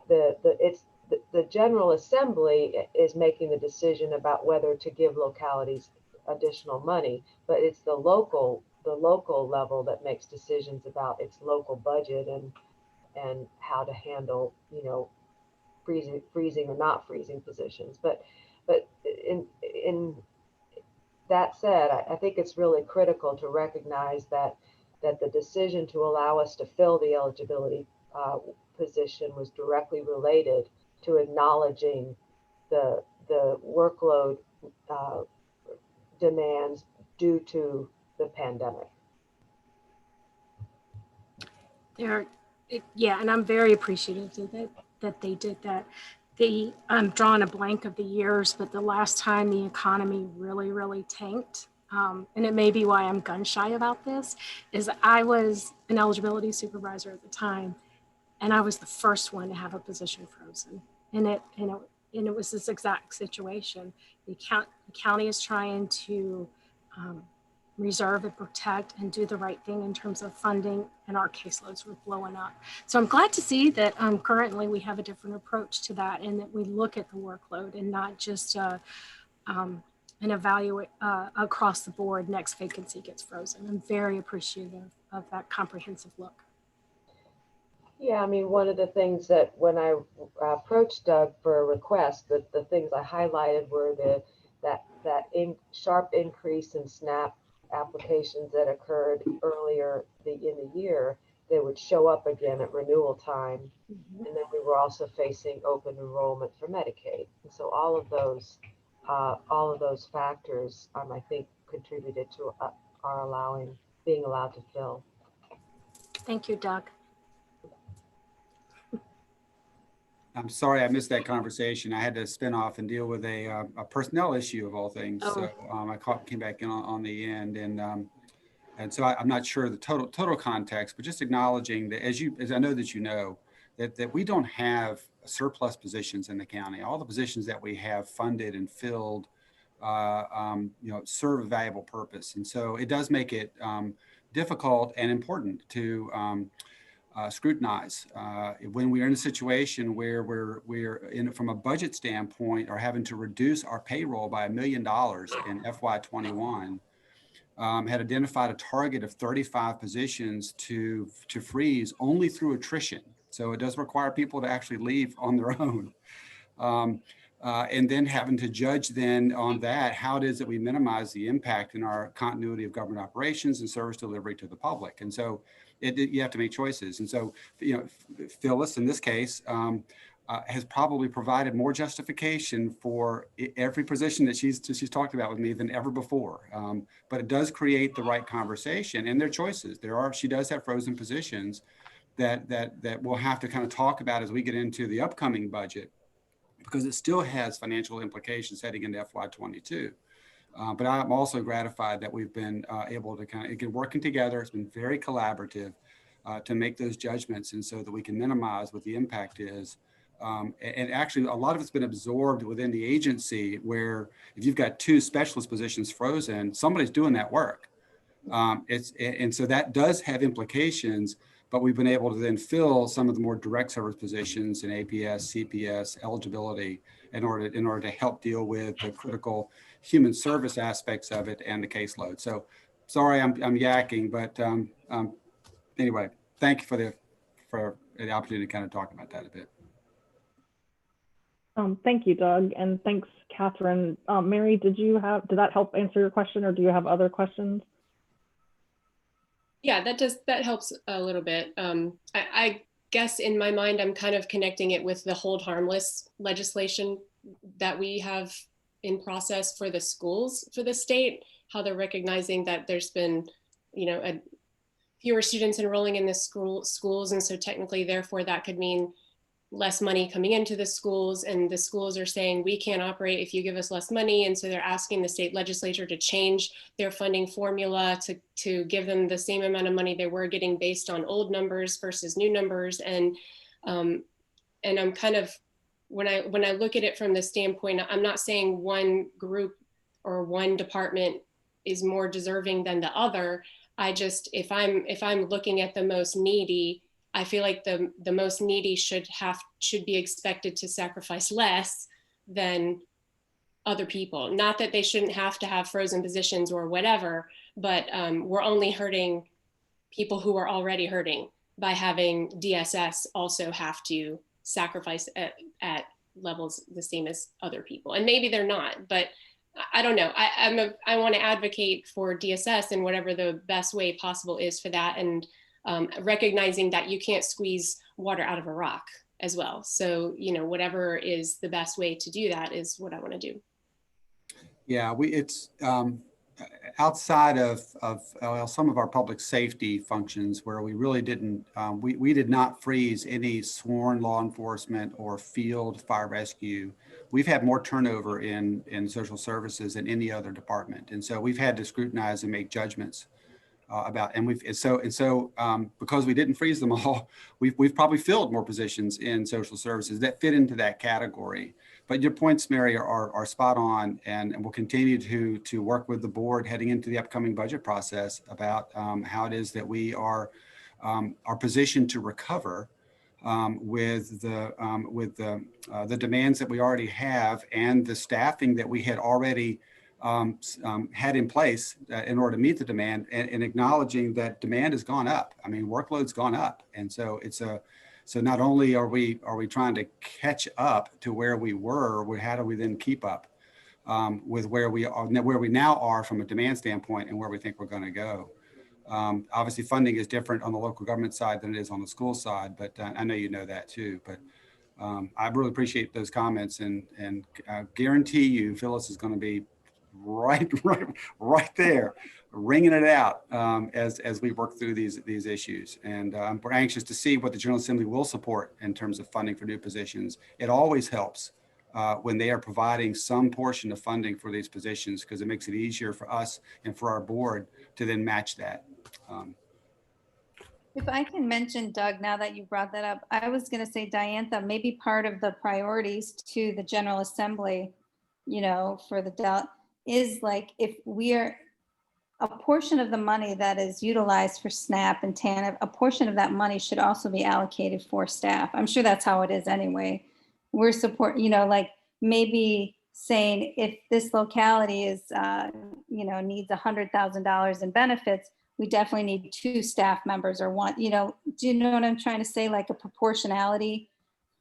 the General Assembly is making the decision about whether to give localities additional money, but it's the local level that makes decisions about its local budget and how to handle, freezing or not freezing positions. But in that said, I think it's really critical to recognize that the decision to allow us to fill the eligibility position was directly related to acknowledging the workload demands due to the pandemic. Yeah, and I'm very appreciative that they did that. I'm drawing a blank of the years, but the last time the economy really tanked, and it may be why I'm gun shy about this, is I was an eligibility supervisor at the time, and I was the first one to have a position frozen. And it was this exact situation. The county is trying to reserve and protect and do the right thing in terms of funding, and our caseloads were blowing up. So I'm glad to see that currently we have a different approach to that, and that we look at the workload and not just and evaluate across the board, next vacancy gets frozen. I'm very appreciative of that comprehensive look. Yeah, I mean, one of the things that when I approached Doug for a request, the things I highlighted were that sharp increase in SNAP applications that occurred earlier in the year. They would show up again at renewal time. Mm-hmm. And then we were also facing open enrollment for Medicaid. And so all of those factors, I think, contributed to our being allowed to fill. Thank you, Doug. I'm sorry I missed that conversation. I had to spin off and deal with a personnel issue of all things. Oh. So I came back in on the end, and so I'm not sure the total context, but just acknowledging that as I know that you know that we don't have surplus positions in the county. All the positions that we have funded and filled, serve a valuable purpose, and so it does make it difficult and important to scrutinize when we are in a situation where we're in from a budget standpoint are having to reduce our payroll by $1 million in FY21. Had identified a target of 35 positions to freeze only through attrition. So it does require people to actually leave on their own. And then having to judge then on that, how it is that we minimize the impact in our continuity of government operations and service delivery to the public. And so you have to make choices. And so, Phyllis, in this case, has probably provided more justification for every position that she's talked about with me than ever before. But it does create the right conversation and their choices. She does have frozen positions that we'll have to kind of talk about as we get into the upcoming budget, because it still has financial implications heading into FY22. But I'm also gratified that we've been able to working together. It's been very collaborative to make those judgments, and so that we can minimize what the impact is. And actually, a lot of it's been absorbed within the agency, where if you've got 2 specialist positions frozen, somebody's doing that work. And so that does have implications, but we've been able to then fill some of the more direct service positions in APS, CPS, eligibility in order to help deal with the critical human service aspects of it and the caseload. So sorry, I'm yakking, but anyway, thank you for the opportunity to kind of talk about that a bit. Thank you, Doug, and thanks, Catherine. Mary, did that help answer your question, or do you have other questions? Yeah, that helps a little bit. I guess in my mind, I'm kind of connecting it with the hold harmless legislation that we have in process for the schools for the state, how they're recognizing that there's been, fewer students enrolling in the schools. And so technically, therefore, that could mean less money coming into the schools, and the schools are saying we can't operate if you give us less money, and so they're asking the state legislature to change their funding formula to give them the same amount of money they were getting based on old numbers versus new numbers. And I'm kind of, when I look at it from the standpoint, I'm not saying one group or one department is more deserving than the other. I just, if I'm looking at the most needy, I feel like the most needy should be expected to sacrifice less than other people. Not that they shouldn't have to have frozen positions or whatever, but we're only hurting people who are already hurting by having DSS also have to sacrifice at levels the same as other people. And maybe they're not, but I don't know. I want to advocate for DSS in whatever the best way possible is for that, and recognizing that you can't squeeze water out of a rock as well. So, whatever is the best way to do that is what I want to do. Yeah, it's outside of some of our public safety functions where we really didn't, we did not freeze any sworn law enforcement or field fire rescue. We've had more turnover in social services than any other department. And so we've had to scrutinize and make judgments because we didn't freeze them all, we've probably filled more positions in social services that fit into that category. But your points, Mary, are spot on, and we'll continue to work with the board heading into the upcoming budget process about how it is that we are positioned to recover with the demands that we already have and the staffing that we had already had in place in order to meet the demand, and acknowledging that demand has gone up. I mean, workload's gone up. And so so not only are we trying to catch up to where we were, how do we then keep up with where we now are from a demand standpoint and where we think we're going to go. Obviously, funding is different on the local government side than it is on the school side, but I know you know that too. But I really appreciate those comments, and guarantee you, Phyllis is going to be right there, wringing it out as we work through these issues. And we're anxious to see what the General Assembly will support in terms of funding for new positions. It always helps when they are providing some portion of funding for these positions, because it makes it easier for us and for our board to then match that. If I can mention, Doug, now that you brought that up, I was going to say, Diantha, maybe part of the priorities to the General Assembly, for the is like, if we are a portion of the money that is utilized for SNAP and TANF, a portion of that money should also be allocated for staff. I'm sure that's how it is anyway. We're like maybe saying if this locality is, needs $100,000 in benefits, we definitely need 2 staff members or one, do you know what I'm trying to say? Like a proportionality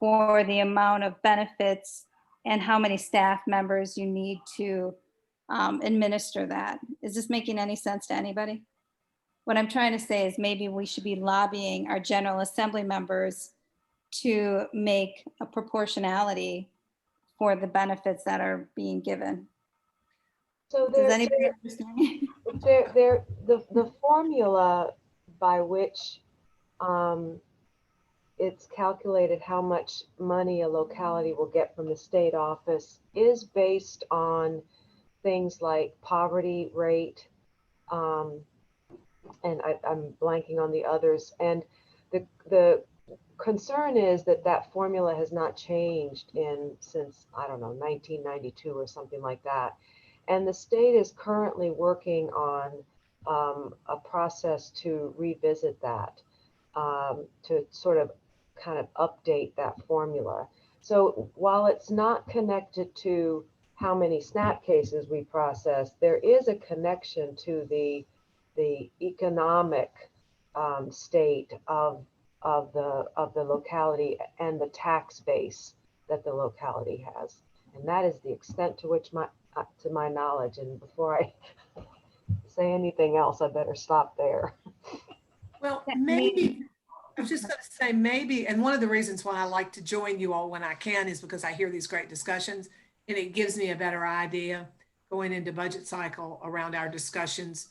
for the amount of benefits and how many staff members you need to administer that. Is this making any sense to anybody? What I'm trying to say is maybe we should be lobbying our General Assembly members to make a proportionality for the benefits that are being given. So does anybody understand? The formula by which it's calculated how much money a locality will get from the state office is based on things like poverty rate, and I'm blanking on the others. And the concern is that formula has not changed since, I don't know, 1992 or something like that. And the state is currently working on a process to revisit that. to sort of kind of update that formula. So while it's not connected to how many SNAP cases we process, there is a connection to the economic state of the locality and the tax base that the locality has, and that is the extent to which to my knowledge. And before I say anything else, I better stop there. Well, maybe, I was just going to say maybe, and one of the reasons why I like to join you all when I can is because I hear these great discussions and it gives me a better idea going into budget cycle around our discussions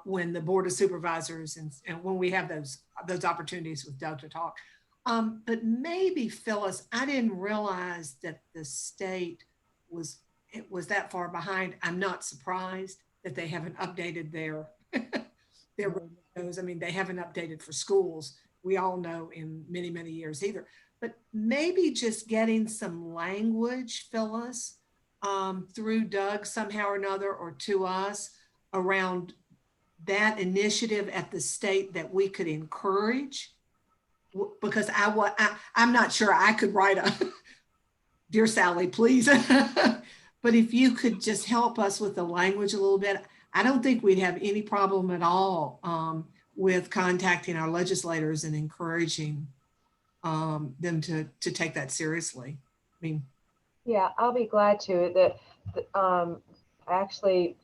when the Board of Supervisors and when we have those opportunities with Doug to talk. But maybe, Phyllis, I didn't realize that the state was that far behind. I'm not surprised that they haven't updated their ratios. I mean, they haven't updated for schools. We all know in many, many years either. But maybe just getting some language, Phyllis, through Doug somehow or another, or to us around that initiative at the state that we could encourage, because I'm not sure I could write a dear Sally, please. But if you could just help us with the language a little bit, I don't think we'd have any problem at all with contacting our legislators and encouraging them to take that seriously. I mean, yeah, I'll be glad to. Actually,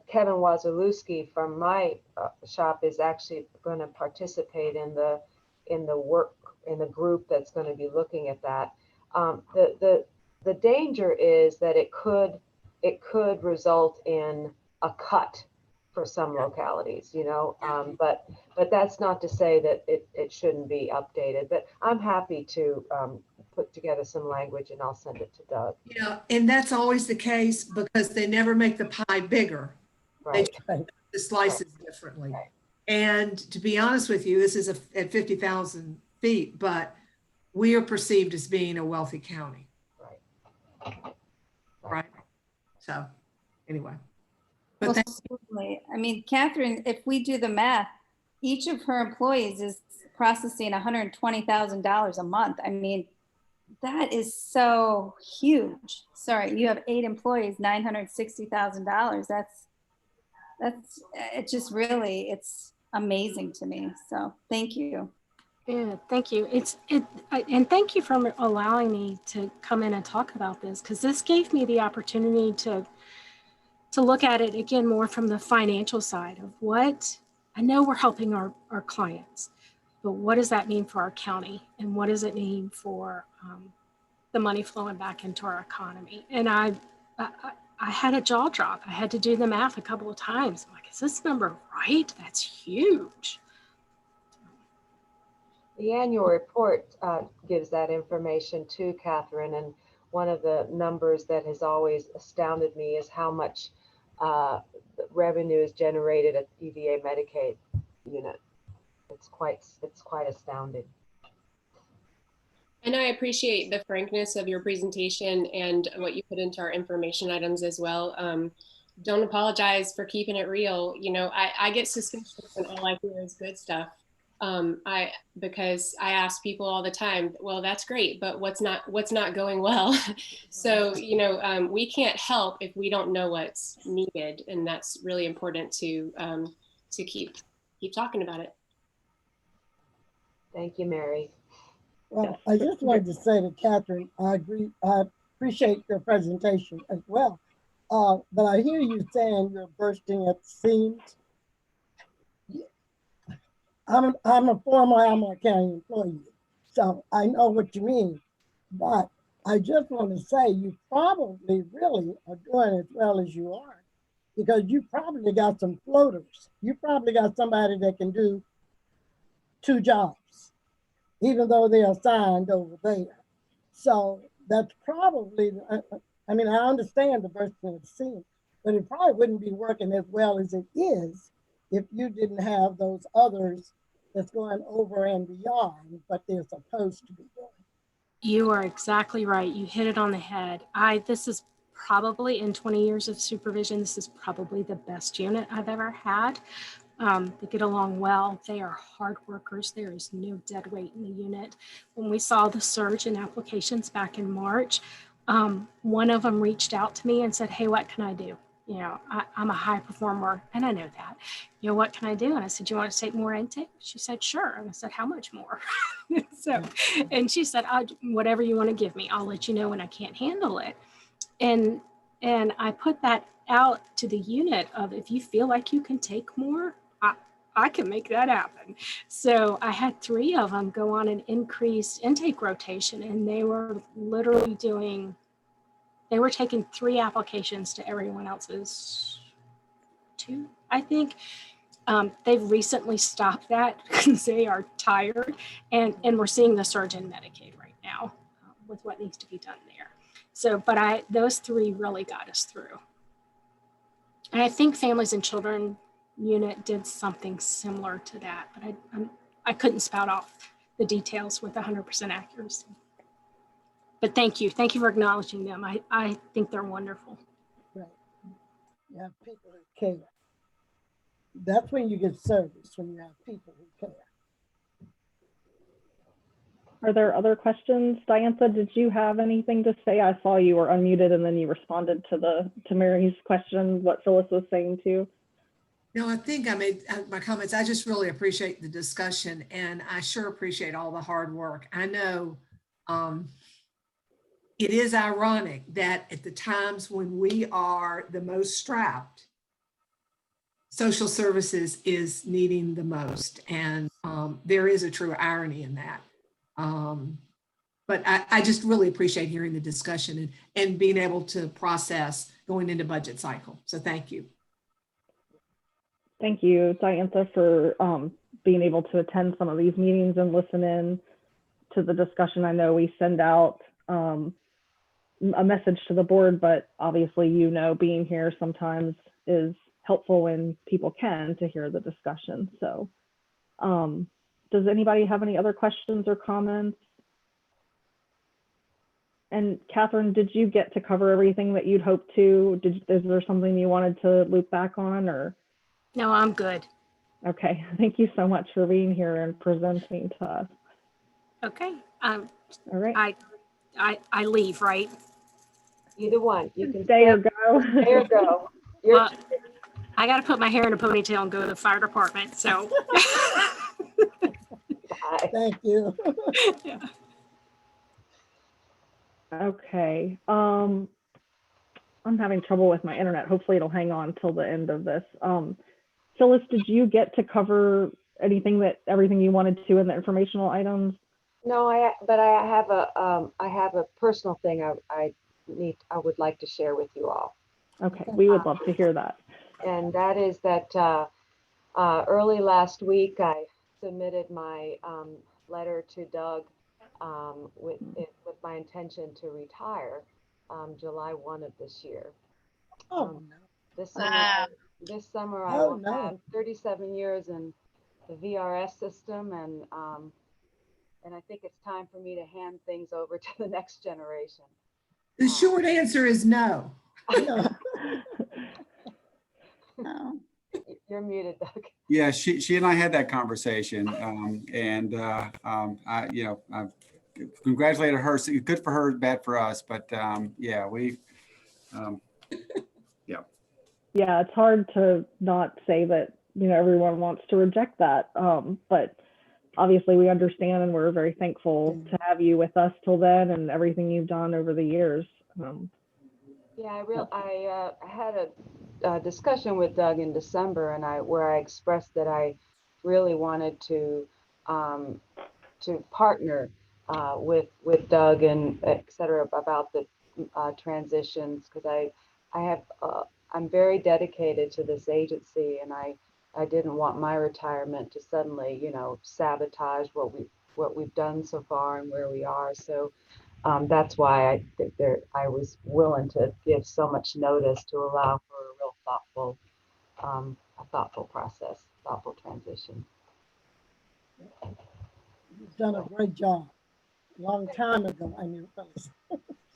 Kevin Wazalewski from my shop is actually going to participate in the group that's going to be looking at that. The danger is that it could result in a cut for some localities, you know, but that's not to say that it shouldn't be updated. But I'm happy to put together some language and I'll send it to Doug. Yeah, and that's always the case because they never make the pie bigger. Right. They make the slices differently. Right. And to be honest with you, this is at 50,000 feet, but we are perceived as being a wealthy county. Right. So anyway. But well, certainly. I mean, Catherine, if we do the math, each of her employees is processing $120,000 a month. I mean, that is so huge. Sorry, you have 8 employees, $960,000. That's it. Just really, it's amazing to me. So thank you. Yeah, thank you. And thank you for allowing me to come in and talk about this, because this gave me the opportunity to look at it again more from the financial side of what I know we're helping our clients, but what does that mean for our county, and what does it mean for the money flowing back into our economy? And I had a jaw drop. I had to do the math a couple of times. I'm like, is this number right? That's huge. The annual report gives that information too, Catherine. And one of the numbers that has always astounded me is how much revenue is generated at UVA Medicaid unit. It's quite astounding. And I appreciate the frankness of your presentation and what you put into our information items as well. Don't apologize for keeping it real. You know, I get suspicious when all I hear is good stuff. Because I ask people all the time, well, that's great, but what's not going well? So, you know, we can't help if we don't know what's needed. And that's really important to keep talking about it. Thank you, Mary. Well, I just wanted to say to Catherine, I agree. I appreciate your presentation as well. But I hear you saying you're bursting at the seams. I'm a former Albemarle County employee, so I know what you mean. But I just want to say you probably really are doing as well as you are, because you probably got some floaters. You probably got somebody that can do 2 jobs, even though they're assigned over there. So that's probably, I mean, I understand the bursting of the seams, but it probably wouldn't be working as well as it is if you didn't have those others that's going over and beyond what they're supposed to be doing. You are exactly right. You hit it on the head. This is probably, in 20 years of supervision, this is probably the best unit I've ever had. They get along well. They are hard workers. There is no dead weight in the unit. When we saw the surge in applications back in March, one of them reached out to me and said, hey, what can I do? You know, I'm a high performer and I know that. You know, what can I do? And I said, you want to take more intake? She said, sure. And I said, how much more? So, and she said, whatever you want to give me, I'll let you know when I can't handle it. And I put that out to the unit of, if you feel like you can take more, I can make that happen. So I had 3 of them go on an increased intake rotation, and they were literally they were taking 3 applications to everyone else's 2, I think. They've recently stopped that because they are tired, and we're seeing the surge in Medicaid right now with what needs to be done there. So, but those 3 really got us through. And I think Families and Children unit did something similar to that, but I couldn't spout off the details with 100% accuracy. But thank you for acknowledging them. I think they're wonderful. Right. You have people who care. That's when you get service, when you have people who care. Are there other questions? Diantha, did you have anything to say? I saw you were unmuted and then you responded to Mary's question, what Phyllis was saying too. No, I think I made my comments. I just really appreciate the discussion, and I sure appreciate all the hard work. I know it is ironic that at the times when we are the most strapped, social services is needing the most. And there is a true irony in that. But I just really appreciate hearing the discussion and being able to process going into budget cycle. So thank you. Thank you, Diantha, for being able to attend some of these meetings and listen in to the discussion. I know we send out a message to the board, but obviously, you know, being here sometimes is helpful when people can to hear the discussion. So does anybody have any other questions or comments? And Catherine, did you get to cover everything that you'd hoped to? Is there something you wanted to loop back on, or? No, I'm good. Okay, thank you so much for being here and presenting to us. Okay. All right. I leave, right? Either one. You can stay or go. Stay or go. Well, I got to put my hair in a ponytail and go to the fire department. So. Bye. Thank you. Yeah. Okay. I'm having trouble with my internet. Hopefully it'll hang on till the end of this. Phyllis, did you get to cover everything you wanted to in the informational items? No, but I have a personal thing I would like to share with you all. Okay, we would love to hear that. And that is that early last week I submitted my letter to Doug with my intention to retire July 1 of this year. Oh, no. This summer I will have 37 years in the VRS system, and I think it's time for me to hand things over to the next generation. The short answer is no. No. You're muted, Doug. Yeah, she and I had that conversation, I congratulated her. So good for her, bad for us. But yeah, Yeah, it's hard to not say that, you know, everyone wants to reject that. But obviously we understand, and we're very thankful to have you with us till then and everything you've done over the years. Yeah, I had a discussion with Doug in December, and where I expressed that I really wanted to partner with Doug and et cetera about the transitions, because I'm very dedicated to this agency, and I didn't want my retirement to suddenly, you know, sabotage what we've done so far and where we are. So that's why I was willing to give so much notice to allow for a real thoughtful process, thoughtful transition. You've done a great job. A long time ago, I knew Phyllis.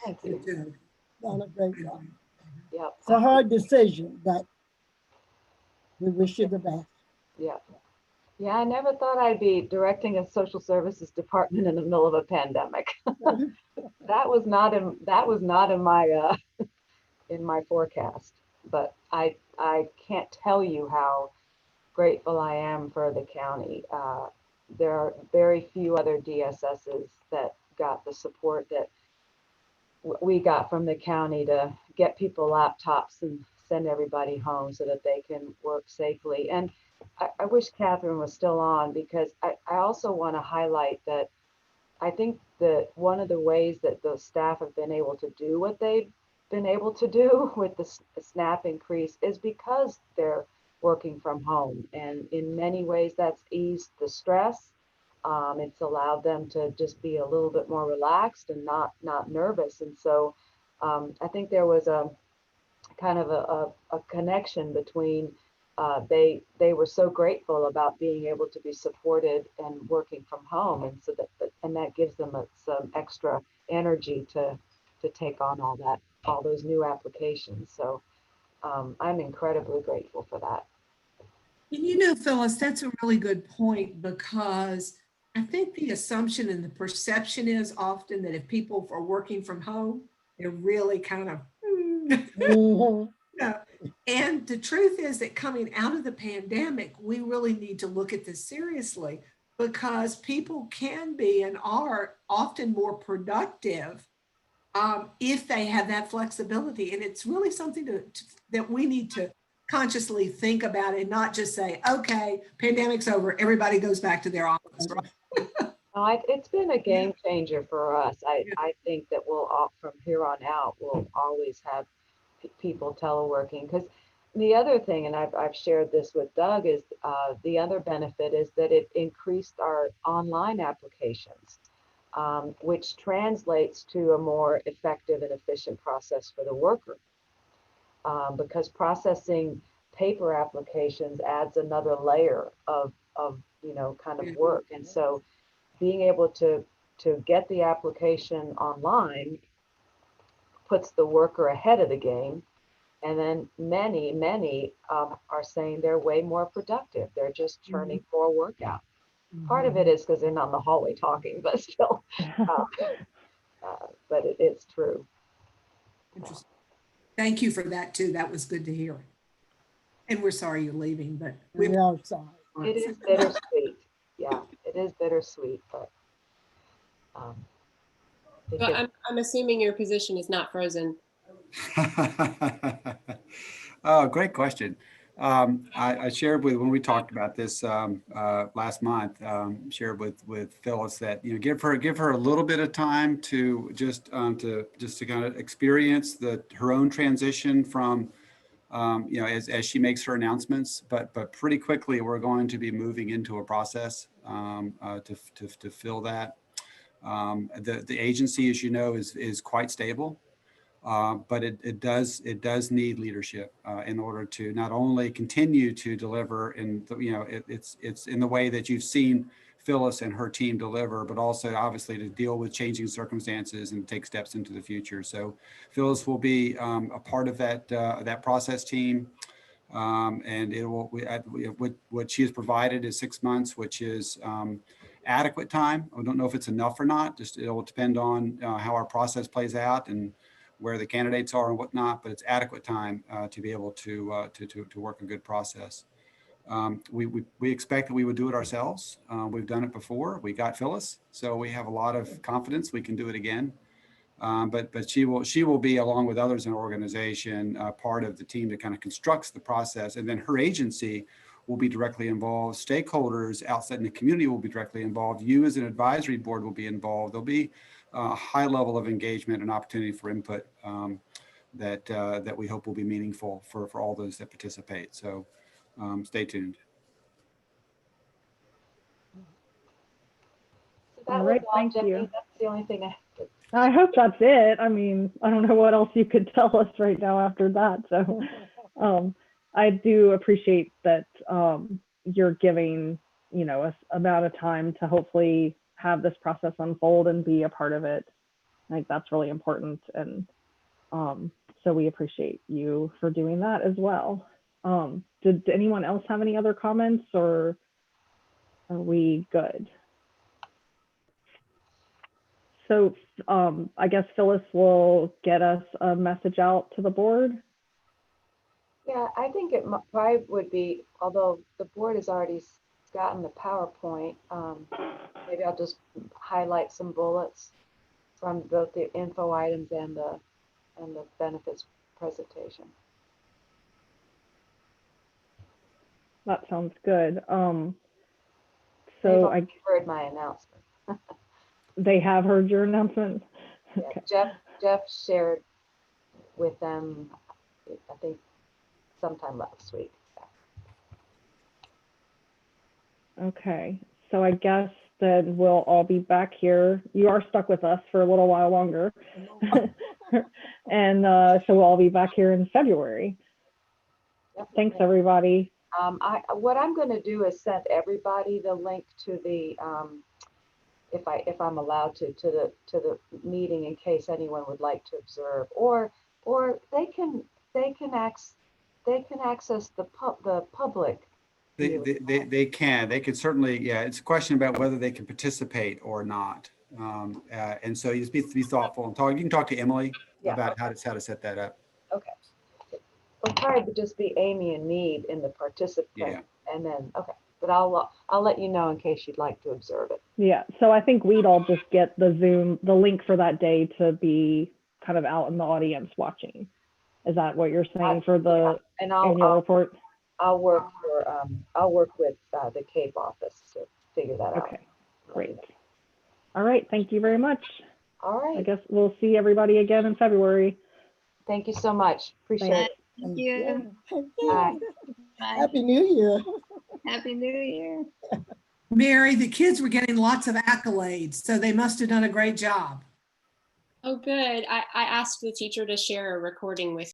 Thank you. Done a great job. Yep. It's a hard decision, but we wish you the best. Yeah. Yeah, I never thought I'd be directing a social services department in the middle of a pandemic. That was not in my forecast. But I can't tell you how grateful I am for the county. There are very few other DSSs that got the support that we got from the county to get people laptops and send everybody home so that they can work safely. And I wish Catherine was still on, because I also want to highlight that I think that one of the ways that those staff have been able to do what they've been able to do with the SNAP increase is because they're working from home. And in many ways, that's eased the stress. It's allowed them to just be a little bit more relaxed and not nervous. And so I think there was a kind of a connection between they were so grateful about being able to be supported and working from home, and so that gives them some extra energy to take on all those new applications. So I'm incredibly grateful for that. And you know, Phyllis, that's a really good point, because I think the assumption and the perception is often that if people are working from home, they're really kind of, Mhm. yeah. And the truth is that coming out of the pandemic, we really need to look at this seriously, because people can be and are often more productive if they have that flexibility. And it's really something that we need to consciously think about, and not just say, okay, pandemic's over, everybody goes back to their office. Right? It's been a game changer for us. I think that from here on out, we'll always have people teleworking. Because the other thing, and I've shared this with Doug, is the other benefit is that it increased our online applications, which translates to a more effective and efficient process for the worker. Because processing paper applications adds another layer of kind of work. And so being able to get the application online puts the worker ahead of the game. And then many are saying they're way more productive. They're just churning more work out. Part of it is because they're not in the hallway talking, but still, but it's true. Interesting. Thank you for that too. That was good to hear. And we're sorry you're leaving, but We are sorry. It is bittersweet. Yeah, it is bittersweet, but But I'm assuming your position is not frozen. Oh, great question. I shared when we talked about this last month, shared with Phyllis that, give her a little bit of time to just to kind of experience her own transition from, as she makes her announcements, but pretty quickly we're going to be moving into a process to fill that. The agency, as you know, is quite stable. But it does need leadership in order to not only continue to deliver in it's in the way that you've seen Phyllis and her team deliver, but also obviously to deal with changing circumstances and take steps into the future. So Phyllis will be a part of that process team, and it will. What she has provided is 6 months, which is adequate time. I don't know if it's enough or not. Just it will depend on how our process plays out and where the candidates are and whatnot, but it's adequate time to be able to work a good process. We expect that we would do it ourselves. We've done it before. We got Phyllis, so we have a lot of confidence we can do it again. But she will be, along with others in our organization, part of the team that kind of constructs the process, and then her agency will be directly involved. Stakeholders outside in the community will be directly involved. You as an advisory board will be involved. There'll be a high level of engagement and opportunity for input that we hope will be meaningful for all those that participate. So stay tuned. So that All right, was all, thank Jackie. you. That's the only thing I have to. I hope that's it. I mean, I don't know what else you could tell us right now after that. So I do appreciate that you're giving, us amount of time to hopefully have this process unfold and be a part of it. I think that's really important. And so we appreciate you for doing that as well. Did anyone else have any other comments, or are we good? So I guess Phyllis will get us a message out to the board. Yeah, I think it probably would be, although the board has already gotten the PowerPoint, maybe I'll just highlight some bullets from both the info items and the benefits presentation. That sounds good. They've So already heard my announcement. they have heard your announcement? Yeah, Okay. Jeff shared with them, I think sometime last week. Okay, so I guess then we'll all be back here. You are stuck with us for a little while longer. And so we'll all be back here in February. Yep. Thanks, everybody. What I'm going to do is send everybody the link to the, if I'm allowed to the meeting in case anyone would like to observe, or they can access the public. They can certainly, yeah, it's a question about whether they can participate or not. And so you just be thoughtful and talk. You can talk to Emily about how to set that up. Okay. It'll probably just be Amy and me in the participant. Yeah. And then, okay, but I'll let you know in case you'd like to observe it. Yeah, so I think we'd all just get the link for that day to be kind of out in the audience watching. Is that what you're saying for the annual report? I'll work with the Cape office to figure that out. Okay, great. All right, thank you very much. All right. I guess we'll see everybody again in February. Thank you so much. Appreciate it. Thank you. Bye. Bye. Happy New Year. Happy New Year. Mary, the kids were getting lots of accolades, so they must have done a great job. Oh, good. I asked the teacher to share a recording with